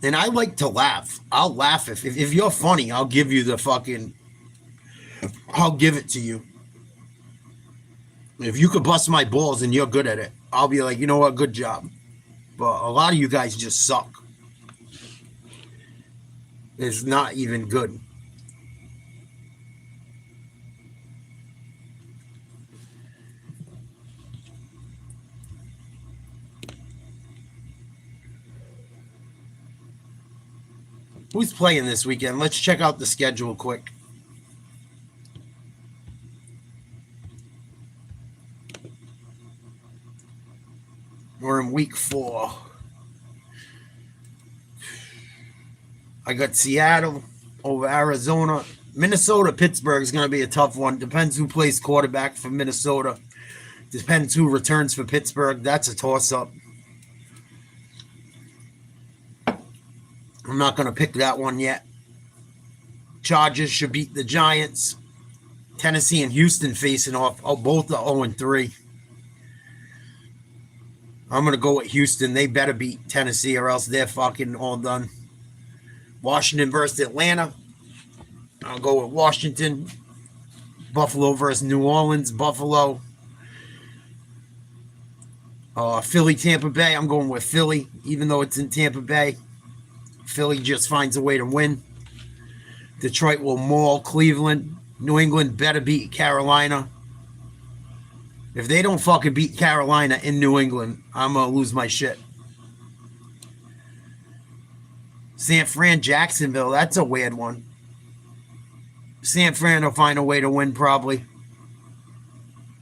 And I like to laugh. I'll laugh if you're funny. I'll give you the fucking. I'll give it to you. If you could bust my balls and you're good at it, I'll be like, you know what, good job. But a lot of you guys just suck. It's not even good. Who's playing this weekend? Let's check out the schedule quick. We're in week 4. I got Seattle over Arizona. Minnesota, Pittsburgh is going to be a tough one. Depends who plays quarterback for Minnesota. Depends who returns for Pittsburgh. That's a toss-up. I'm not going to pick that one yet. Chargers should beat the Giants. Tennessee and Houston facing off. Oh, both are 0-3. I'm going to go with Houston. They better beat Tennessee or else they're fucking all done. Washington versus Atlanta. I'll go with Washington. Buffalo versus New Orleans. Buffalo. Philly, Tampa Bay. I'm going with Philly, even though it's in Tampa Bay. Philly just finds a way to win. Detroit will maul Cleveland. New England better beat Carolina. If they don't fucking beat Carolina in New England, I'm going to lose my shit. San Fran, Jacksonville, that's a weird one. San Fran will find a way to win probably.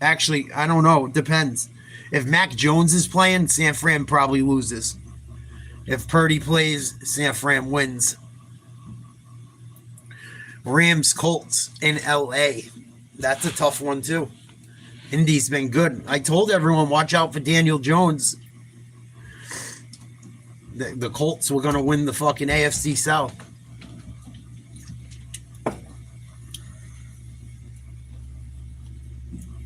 Actually, I don't know. It depends. If Mac Jones is playing, San Fran probably loses. If Purdy plays, San Fran wins. Rams, Colts in LA. That's a tough one too. Indy's been good. I told everyone, watch out for Daniel Jones. The Colts were going to win the fucking AFC South.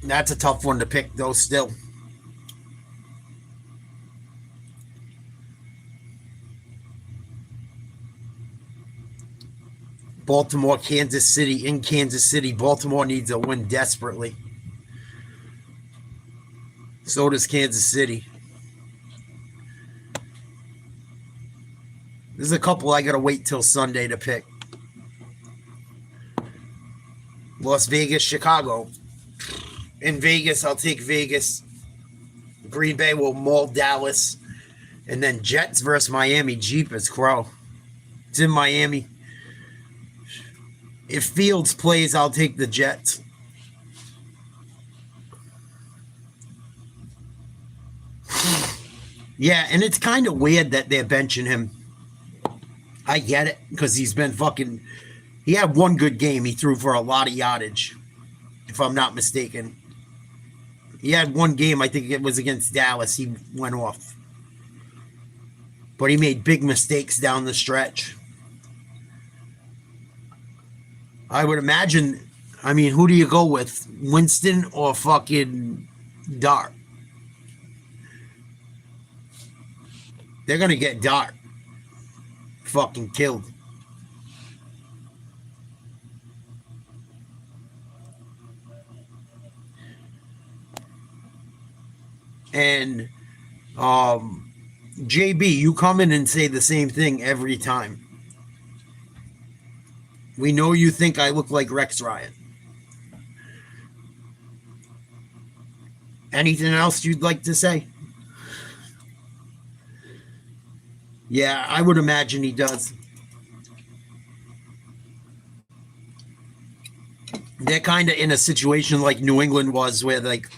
That's a tough one to pick, though, still. Baltimore, Kansas City. In Kansas City, Baltimore needs a win desperately. So does Kansas City. There's a couple I got to wait till Sunday to pick. Las Vegas, Chicago. In Vegas, I'll take Vegas. Green Bay will maul Dallas. And then Jets versus Miami. Jeepers Crow. It's in Miami. If Fields plays, I'll take the Jets. Yeah, and it's kind of weird that they're benching him. I get it, because he's been fucking... He had one good game. He threw for a lot of yardage, if I'm not mistaken. He had one game, I think it was against Dallas, he went off. But he made big mistakes down the stretch. I would imagine, I mean, who do you go with? Winston or fucking Dart? They're going to get Dart fucking killed. And JB, you come in and say the same thing every time. We know you think I look like Rex Ryan. Anything else you'd like to say? Yeah, I would imagine he does. They're kind of in a situation like New England was, where like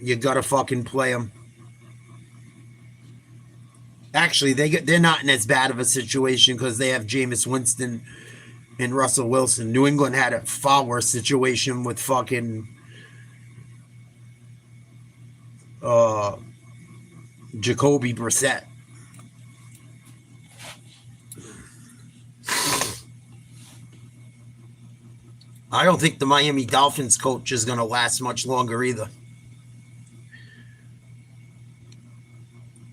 you gotta fucking play them. Actually, they're not in as bad of a situation because they have Jameis Winston and Russell Wilson. New England had a far worse situation with fucking Jacoby Brissett. I don't think the Miami Dolphins coach is going to last much longer either.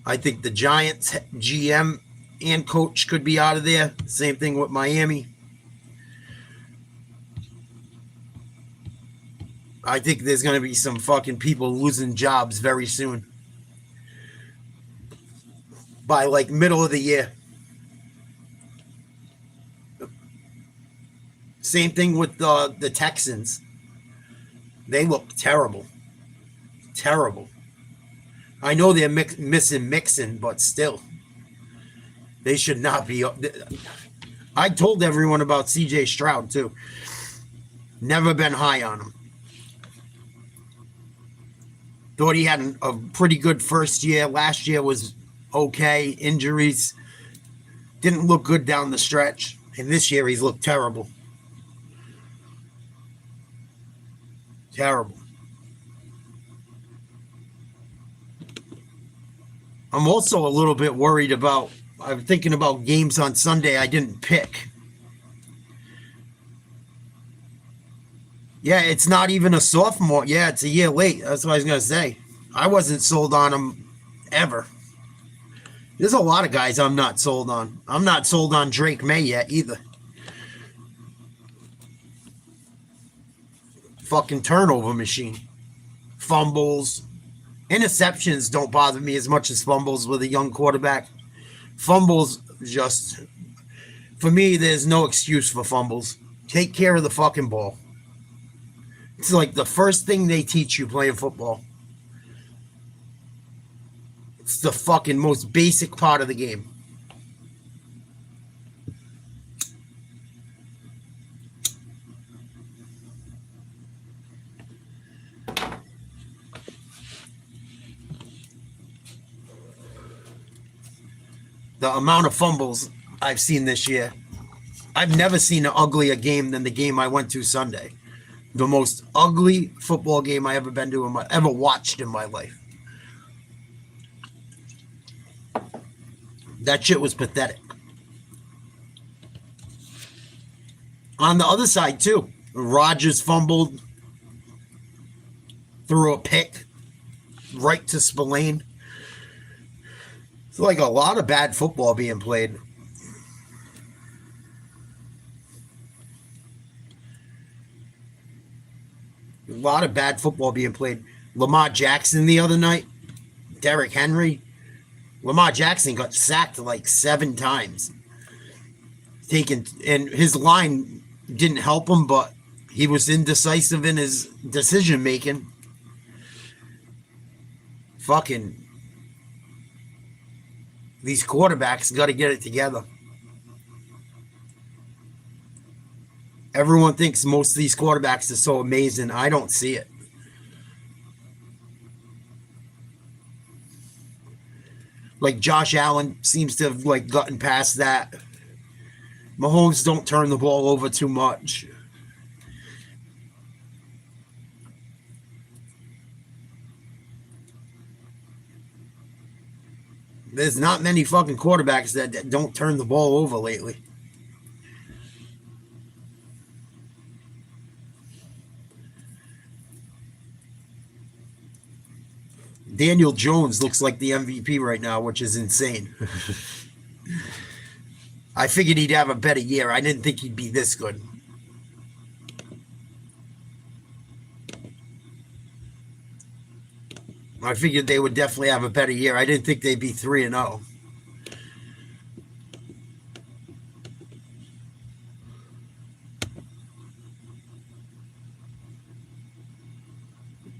I think the Giants GM and coach could be out of there. Same thing with Miami. I think there's going to be some fucking people losing jobs very soon. By like middle of the year. Same thing with the Texans. They look terrible. Terrible. I know they're missing Mixon, but still. They should not be. I told everyone about CJ Stroud, too. Never been high on him. Thought he had a pretty good first year. Last year was okay. Injuries. Didn't look good down the stretch. And this year he's looked terrible. Terrible. I'm also a little bit worried about, I'm thinking about games on Sunday I didn't pick. Yeah, it's not even a sophomore. Yeah, it's a year late. That's what I was going to say. I wasn't sold on him ever. There's a lot of guys I'm not sold on. I'm not sold on Drake May yet either. Fucking turnover machine. Fumbles. Interceptions don't bother me as much as fumbles with a young quarterback. Fumbles just, for me, there's no excuse for fumbles. Take care of the fucking ball. It's like the first thing they teach you playing football. It's the fucking most basic part of the game. The amount of fumbles I've seen this year. I've never seen an uglier game than the game I went to Sunday. The most ugly football game I ever been to ever watched in my life. That shit was pathetic. On the other side too, Rodgers fumbled, threw a pick right to Spillane. It's like a lot of bad football being played. A lot of bad football being played. Lamar Jackson the other night. Derrick Henry. Lamar Jackson got sacked like 7 times. And his line didn't help him, but he was indecisive in his decision making. Fucking these quarterbacks got to get it together. Everyone thinks most of these quarterbacks are so amazing. I don't see it. Like Josh Allen seems to have like gotten past that. Mahomes don't turn the ball over too much. There's not many fucking quarterbacks that don't turn the ball over lately. Daniel Jones looks like the MVP right now, which is insane. I figured he'd have a better year. I didn't think he'd be this good. I figured they would definitely have a better year. I didn't think they'd be 3-0.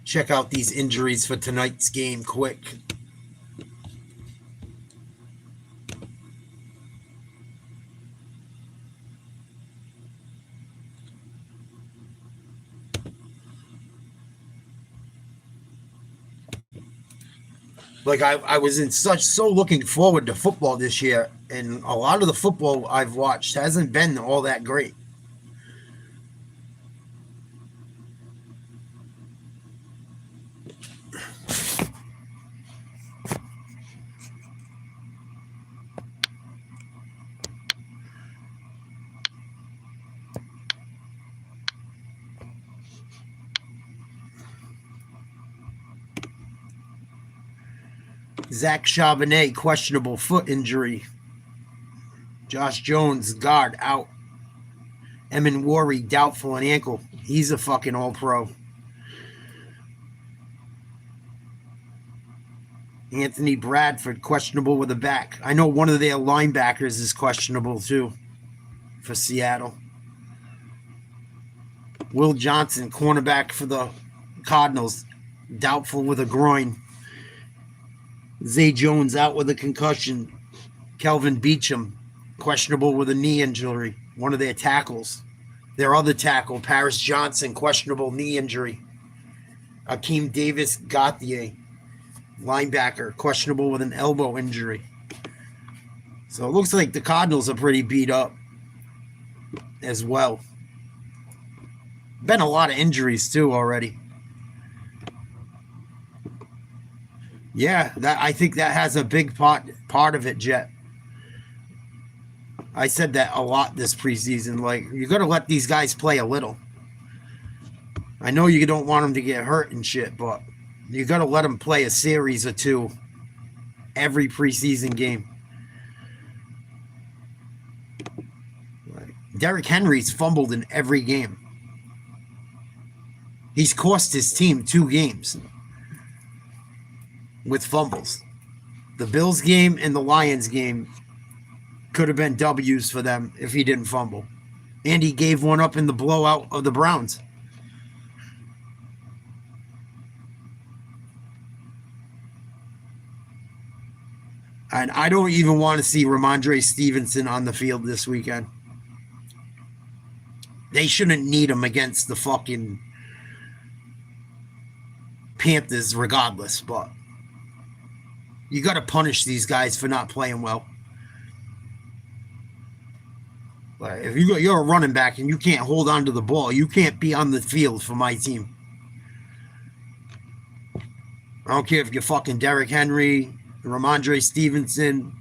Check out these injuries for tonight's game quick. Like I was so looking forward to football this year, and a lot of the football I've watched hasn't been all that great. Zach Charbonnet, questionable foot injury. Josh Jones, guard, out. Emin Worry, doubtful an ankle. He's a fucking all-pro. Anthony Bradford, questionable with a back. I know one of their linebackers is questionable, too, for Seattle. Will Johnson, cornerback for the Cardinals, doubtful with a groin. Zay Jones, out with a concussion. Kelvin Beachum, questionable with a knee injury. One of their tackles. Their other tackle, Paris Johnson, questionable knee injury. Akeem Davis Gauthier, linebacker, questionable with an elbow injury. So it looks like the Cardinals are pretty beat up as well. Been a lot of injuries too already. Yeah, I think that has a big part of it, Jet. I said that a lot this preseason. Like, you got to let these guys play a little. I know you don't want them to get hurt and shit, but you got to let them play a series or two every preseason game. Like, Derrick Henry's fumbled in every game. He's cost his team 2 games with fumbles. The Bills game and the Lions game could have been W's for them if he didn't fumble. And he gave one up in the blowout of the Browns. And I don't even want to see Ramondre Stevenson on the field this weekend. They shouldn't need him against the fucking Panthers regardless, but you got to punish these guys for not playing well. Like, if you're a running back and you can't hold on to the ball, you can't be on the field for my team. I don't care if you're fucking Derrick Henry, Ramondre Stevenson.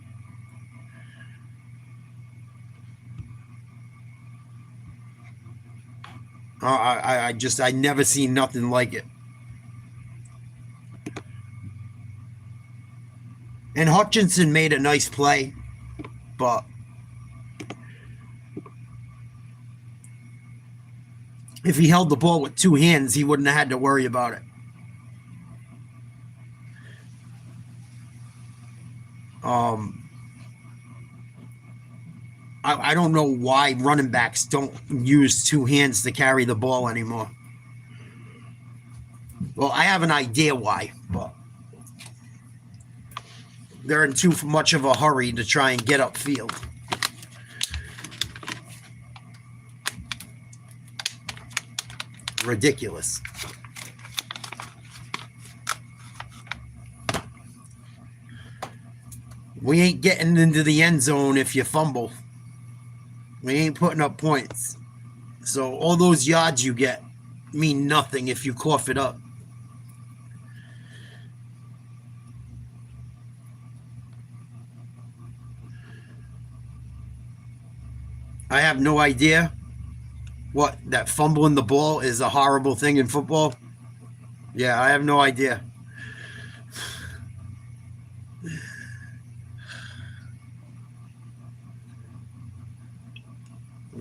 I never seen nothing like it. And Hutchinson made a nice play, but if he held the ball with 2 hands, he wouldn't have had to worry about it. I don't know why running backs don't use 2 hands to carry the ball anymore. Well, I have an idea why, but they're in too much of a hurry to try and get upfield. Ridiculous. We ain't getting into the end zone if you fumble. We ain't putting up points. So all those yards you get mean nothing if you cough it up. I have no idea what, that fumbling the ball is a horrible thing in football. Yeah, I have no idea.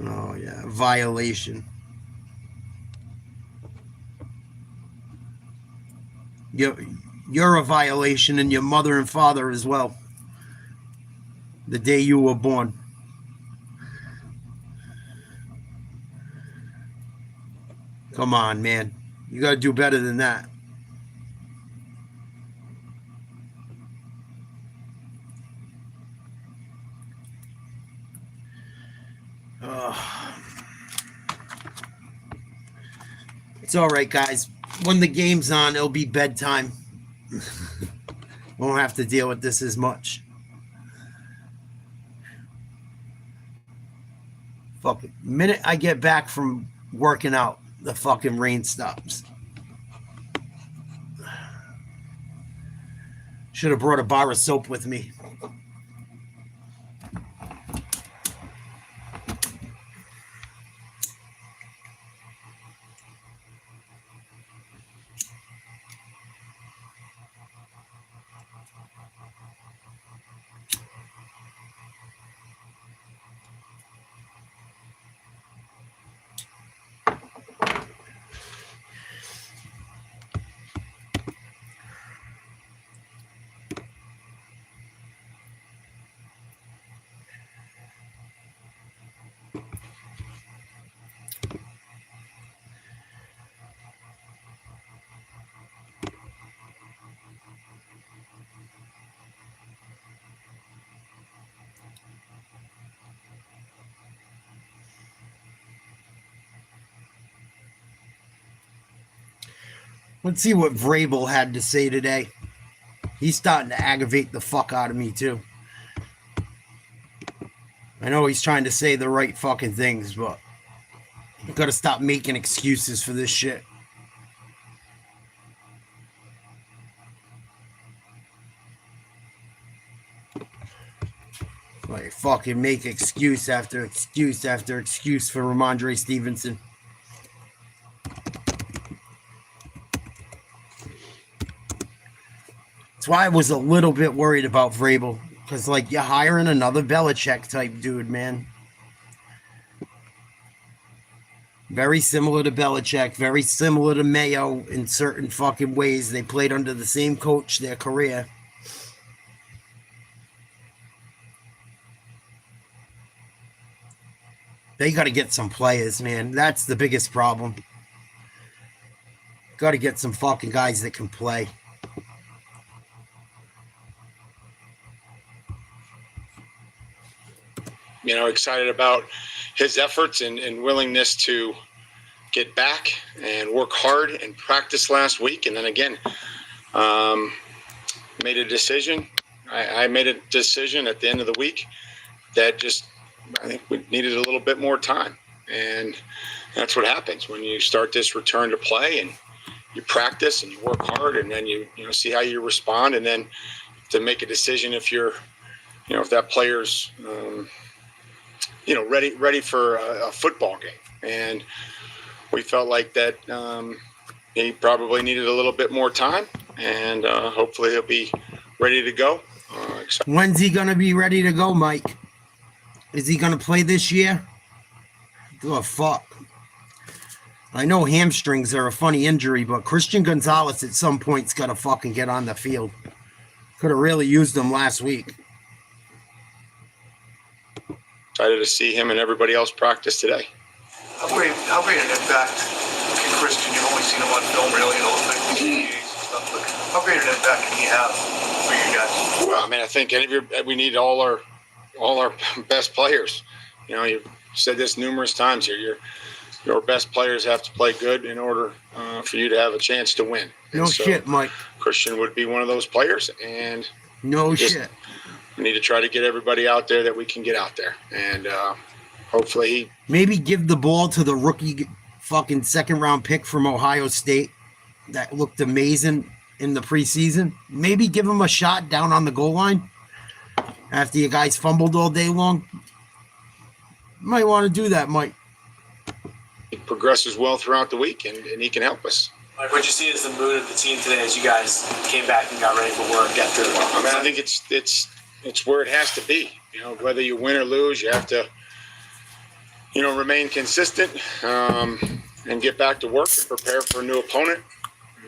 Oh, yeah, violation. You're a violation, and your mother and father as well. The day you were born. Come on, man. You got to do better than that. It's all right, guys. When the game's on, it'll be bedtime. Won't have to deal with this as much. Fucking minute I get back from working out, the fucking rain stops. Should have brought a bar of soap with me. Let's see what Vrabel had to say today. He's starting to aggravate the fuck out of me, too. I know he's trying to say the right fucking things, but you gotta stop making excuses for this shit. Like, fucking make excuse after excuse after excuse for Ramondre Stevenson. That's why I was a little bit worried about Vrabel. Because, like, you're hiring another Belichick type dude, man. Very similar to Belichick. Very similar to Mayo in certain fucking ways. They played under the same coach their career. They got to get some players, man. That's the biggest problem. Got to get some fucking guys that can play. You know, excited about his efforts and willingness to get back and work hard and practice last week. And then again, made a decision. I made a decision at the end of the week that just, I think we needed a little bit more time. And that's what happens when you start this return to play and you practice and you work hard and then you see how you respond and then to make a decision if you're, if that player's, ready for a football game. And we felt like that he probably needed a little bit more time, and hopefully he'll be ready to go. When's he going to be ready to go, Mike? Is he going to play this year? Oh, fuck. I know hamstrings are a funny injury, but Christian Gonzalez at some point's got to fucking get on the field. Could have really used him last week. Excited to see him and everybody else practice today. How great an impact can Christian, you've only seen him on film really, like PGAs and stuff, but how great an impact can he have for you guys? Well, I mean, I think we need all our best players. You've said this numerous times here. Your best players have to play good in order for you to have a chance to win. No shit, Mike. Christian would be one of those players, and no shit. We need to try to get everybody out there that we can get out there. And hopefully maybe give the ball to the rookie fucking second-round pick from Ohio State that looked amazing in the preseason. Maybe give him a shot down on the goal line after you guys fumbled all day long. You might want to do that, Mike. He progresses well throughout the week, and he can help us. Like, what you see is the mood of the team today as you guys came back and got ready for work after. I mean, I think it's where it has to be. Whether you win or lose, you have to, remain consistent and get back to work and prepare for a new opponent.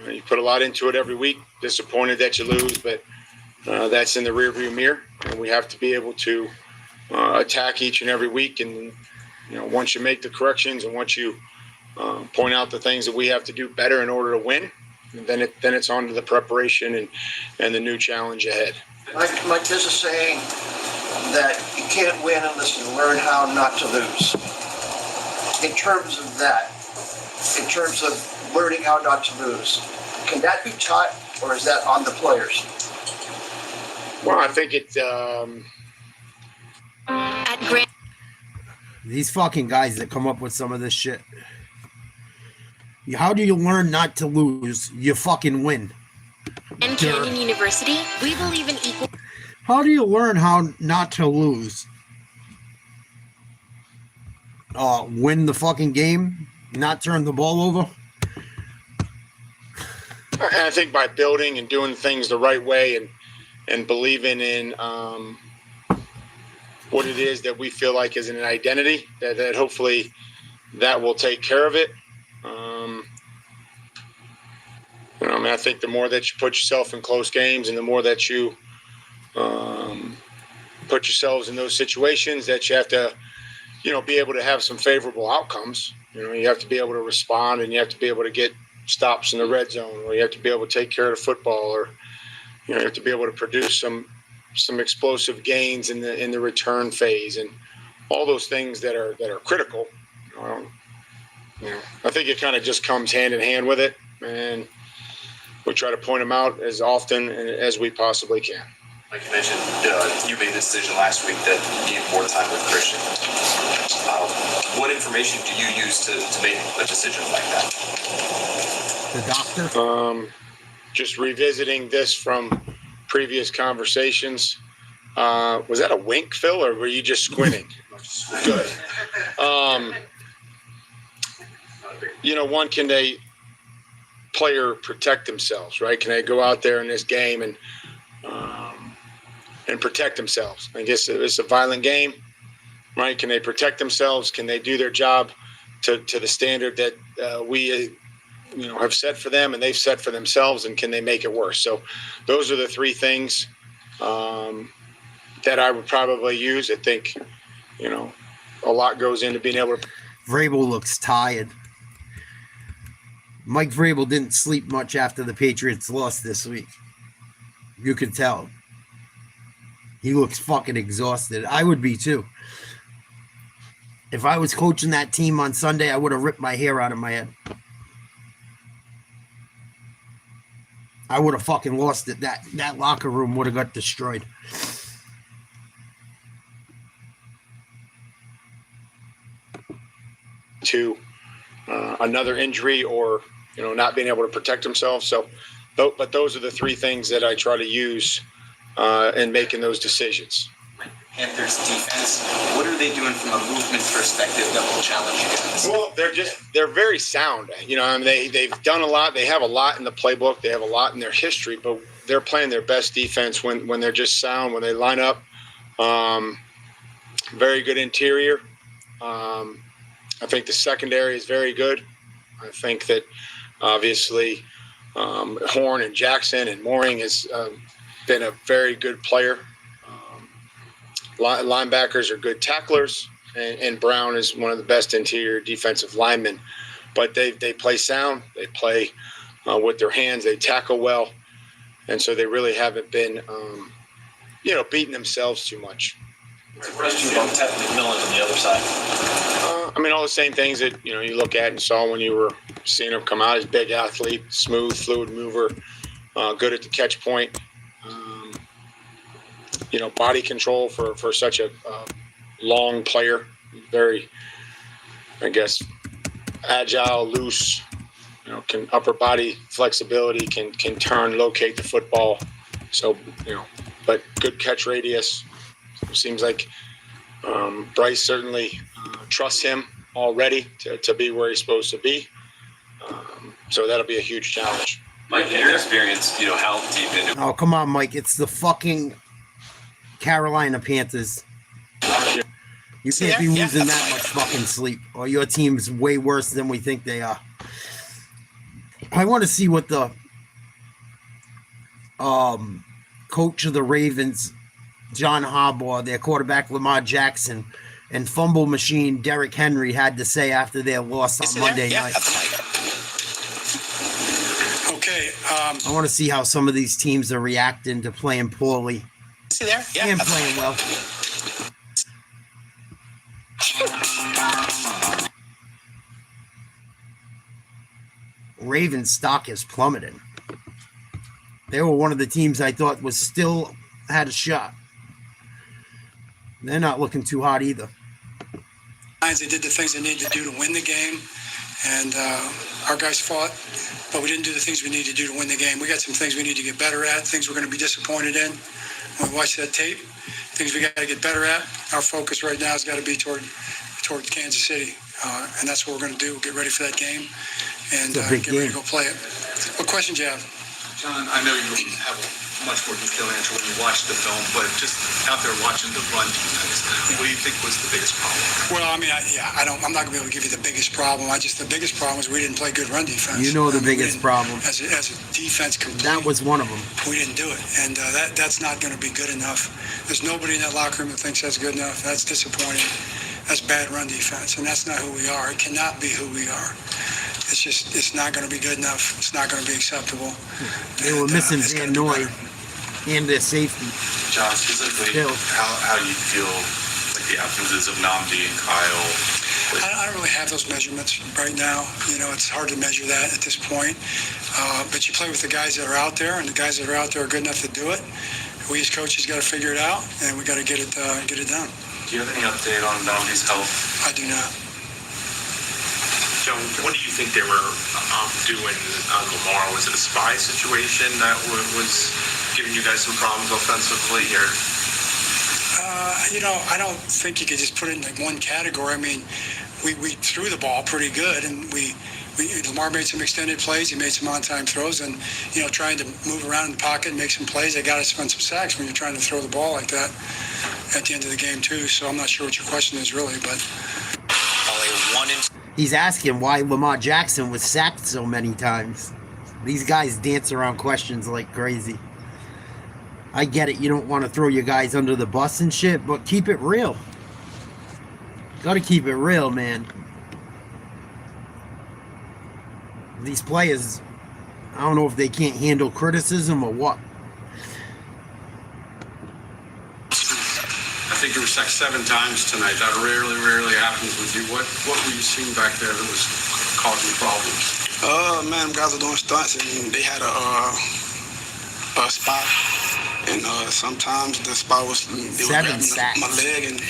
You put a lot into it every week. Disappointed that you lose, but that's in the rearview mirror, and we have to be able to attack each and every week. And once you make the corrections and once you point out the things that we have to do better in order to win, then it's on to the preparation and the new challenge ahead. Mike, there's a saying that you can't win unless you learn how not to lose. In terms of that, in terms of learning how not to lose, can that be taught, or is that on the players? Well, I think it. At Grand These fucking guys that come up with some of this shit. How do you learn not to lose? You fucking win. Canyon University, we believe in equal. How do you learn how not to lose? Win the fucking game? Not turn the ball over? I think by building and doing things the right way and believing in what it is that we feel like is an identity, that hopefully that will take care of it. I think the more that you put yourself in close games and the more that you put yourselves in those situations, that you have to, be able to have some favorable outcomes. You have to be able to respond, and you have to be able to get stops in the red zone, or you have to be able to take care of the football, or you have to be able to produce some explosive gains in the return phase, and all those things that are critical. I think it kind of just comes hand in hand with it, and we try to point them out as often as we possibly can. Like you mentioned, you made the decision last week that you need more time with Christian. What information do you use to make a decision like that? The doctor? Just revisiting this from previous conversations. Was that a wink, Phil, or were you just squinting? Good. One, can they player protect themselves, right? Can they go out there in this game and protect themselves? I guess it's a violent game, right? Can they protect themselves? Can they do their job to the standard that we have set for them and they've set for themselves, and can they make it worse? So those are the three things that I would probably use. I think, a lot goes into being able to. Vrabel looks tired. Mike Vrabel didn't sleep much after the Patriots lost this week. You could tell. He looks fucking exhausted. I would be too. If I was coaching that team on Sunday, I would have ripped my hair out of my head. I would have fucking lost it. That locker room would have got destroyed. To another injury or not being able to protect themselves. So, but those are the three things that I try to use in making those decisions. Panthers defense, what are they doing from a movement perspective that will challenge you guys? Well, they're very sound. They've done a lot. They have a lot in the playbook. They have a lot in their history, but they're playing their best defense when they're just sound, when they line up. Very good interior. I think the secondary is very good. I think that obviously Horn and Jackson and Mooring has been a very good player. Linebackers are good tacklers, and Brown is one of the best interior defensive linemen. But they play sound. They play with their hands. They tackle well. And so they really haven't been, beating themselves too much. What's impressed you about Tevin McMillan on the other side? All the same things that, you look at and saw when you were seeing him come out. He's a big athlete, smooth, fluid mover, good at the catch point. Body control for such a long player. Very, I guess, agile, loose, can upper body flexibility, can turn, locate the football. So, but good catch radius. Seems like Bryce certainly trusts him already to be where he's supposed to be. So that'll be a huge challenge. Mike, in your experience, how deep into... Oh, come on, Mike. It's the fucking Carolina Panthers. You can't be losing that much fucking sleep, or your team's way worse than we think they are. I want to see what the coach of the Ravens, John Harbaugh, their quarterback Lamar Jackson, and fumble machine Derrick Henry had to say after their loss on Monday night. Okay. I want to see how some of these teams are reacting to playing poorly and playing well. Ravens stock is plummeting. They were one of the teams I thought was still had a shot. They're not looking too hot either. They did the things they needed to do to win the game, and our guys fought, but we didn't do the things we needed to do to win the game. We got some things we need to get better at, things we're going to be disappointed in when we watch that tape, things we got to get better at. Our focus right now has got to be toward Kansas City, and that's what we're going to do, get ready for that game, and get ready to go play it. What questions you have? John, I know you don't have much more detailed answer when you watch the film, but just out there watching the run defense, what do you think was the biggest problem? Well, I mean, I'm not going to be able to give you the biggest problem. The biggest problem is we didn't play good run defense. You know the biggest problem. As a defense complete. That was one of them. We didn't do it, and that's not going to be good enough. There's nobody in that locker room that thinks that's good enough. That's disappointing. That's bad run defense, and that's not who we are. It cannot be who we are. It's not going to be good enough. It's not going to be acceptable. They were missing Van Noy and their safety. John, specifically, how do you feel like the absences of Namdi and Kyle? I don't really have those measurements right now. You know, it's hard to measure that at this point. But you play with the guys that are out there, and the guys that are out there are good enough to do it. We as coaches got to figure it out, and we got to get it done. Do you have any update on Namdi's health? I do not. John, what do you think they were doing on Lamar? Was it a spy situation that was giving you guys some problems offensively here? I don't think you could just put it in like one category. I mean, we threw the ball pretty good, and Lamar made some extended plays. He made some on-time throws, and trying to move around in the pocket and make some plays. They got to spend some sacks when you're trying to throw the ball like that at the end of the game too. So I'm not sure what your question is really, but he's asking why Lamar Jackson was sacked so many times. These guys dance around questions like crazy. I get it, you don't want to throw your guys under the bus and shit, but keep it real. Gotta keep it real, man. These players, I don't know if they can't handle criticism or what. I think you were sacked 7 times tonight. That rarely happens with you. What were you seeing back there that was causing problems? Man, guys are doing stunts, and they had a spot, and sometimes the spot was they were grabbing my leg, and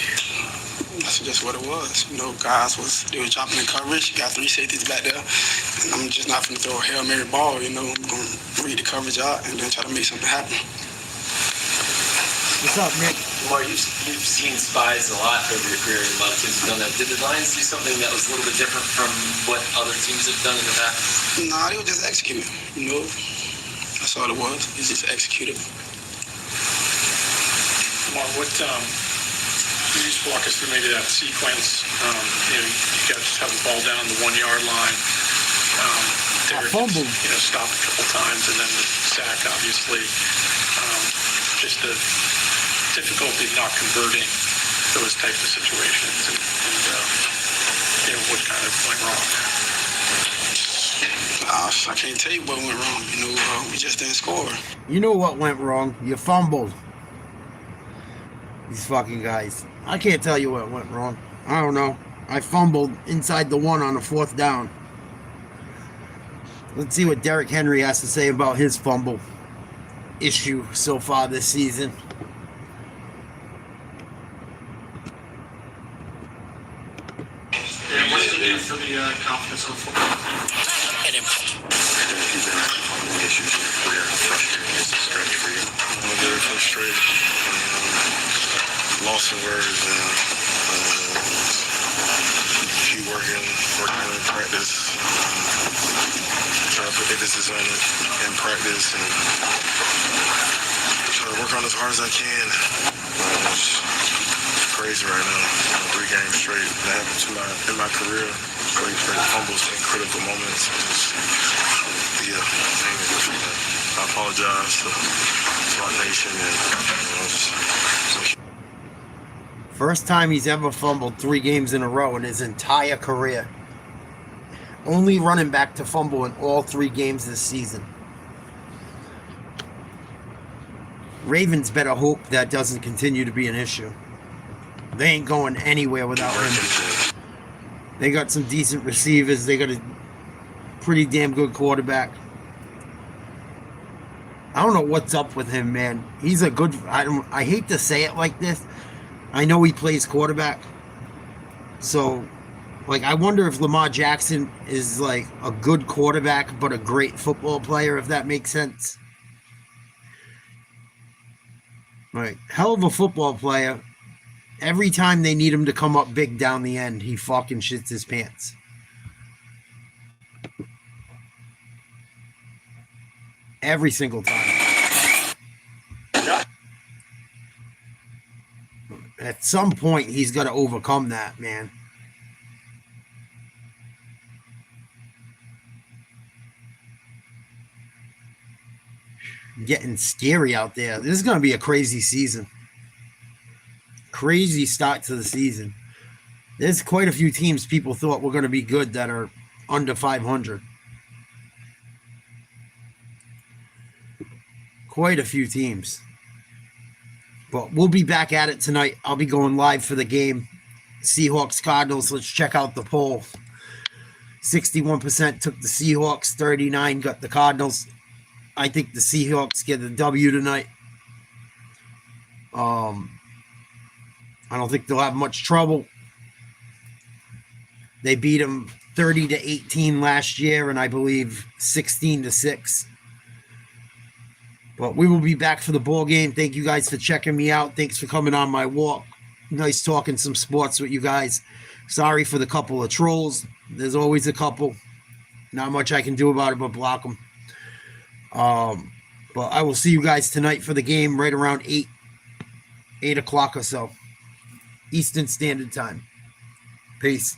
that's just what it was. Guys they were chopping in coverage. You got 3 safeties back there, and I'm just not going to throw a Hail Mary ball. I'm going to read the coverage out and then try to make something happen. What's up, Nick? Lamar, you've seen spies a lot over your career, and a lot of teams have done that. Did the Lions do something that was a little bit different from what other teams have done in the past? Nah, they were just executing. That's all it was. It's just executed. Lamar, can you just walk us through maybe that sequence? You guys have the ball down the 1-yard line. Derrick gets, stopped a couple times, and then the sack, obviously. Just the difficulty of not converting those types of situations, and what kind of went wrong there? I can't tell you what went wrong. We just didn't score. You know what went wrong? You fumbled. These fucking guys. I can't tell you what went wrong. I don't know. I fumbled inside the 1 on the 4th down. Let's see what Derrick Henry has to say about his fumble issue so far this season. Yeah, what does it do for the confidence of the football team? Issues in your career, how frustrating is this stretch for you? I'm very frustrated. Lost in words. Keep working in practice. Try to put emphasis on it in practice and try to work on as hard as I can. It's crazy right now. 3 games straight. That happened in my career. Great fumbles in critical moments. I apologize to our nation and First time he's ever fumbled 3 games in a row in his entire career. Only running back to fumble in all 3 games this season. Ravens better hope that doesn't continue to be an issue. They ain't going anywhere without him. They got some decent receivers. They got a pretty damn good quarterback. I don't know what's up with him, man. He's a good... I hate to say it like this. I know he plays quarterback. So, like, I wonder if Lamar Jackson is, like, a good quarterback but a great football player, if that makes sense. Like, hell of a football player. Every time they need him to come up big down the end, he fucking shits his pants. Every single time. At some point, he's got to overcome that, man. Getting scary out there. This is going to be a crazy season. Crazy start to the season. There's quite a few teams people thought were going to be good that are under 500. Quite a few teams. But we'll be back at it tonight. I'll be going live for the game. Seahawks, Cardinals. Let's check out the poll. 61% took the Seahawks. 39% got the Cardinals. I think the Seahawks get the W tonight. I don't think they'll have much trouble. They beat them 30-18 last year, and I believe 16-6. But we will be back for the ball game. Thank you guys for checking me out. Thanks for coming on my walk. Nice talking some sports with you guys. Sorry for the couple of trolls. There's always a couple. Not much I can do about it but block them. But I will see you guys tonight for the game right around 8 o'clock or so. Eastern Standard Time. Peace.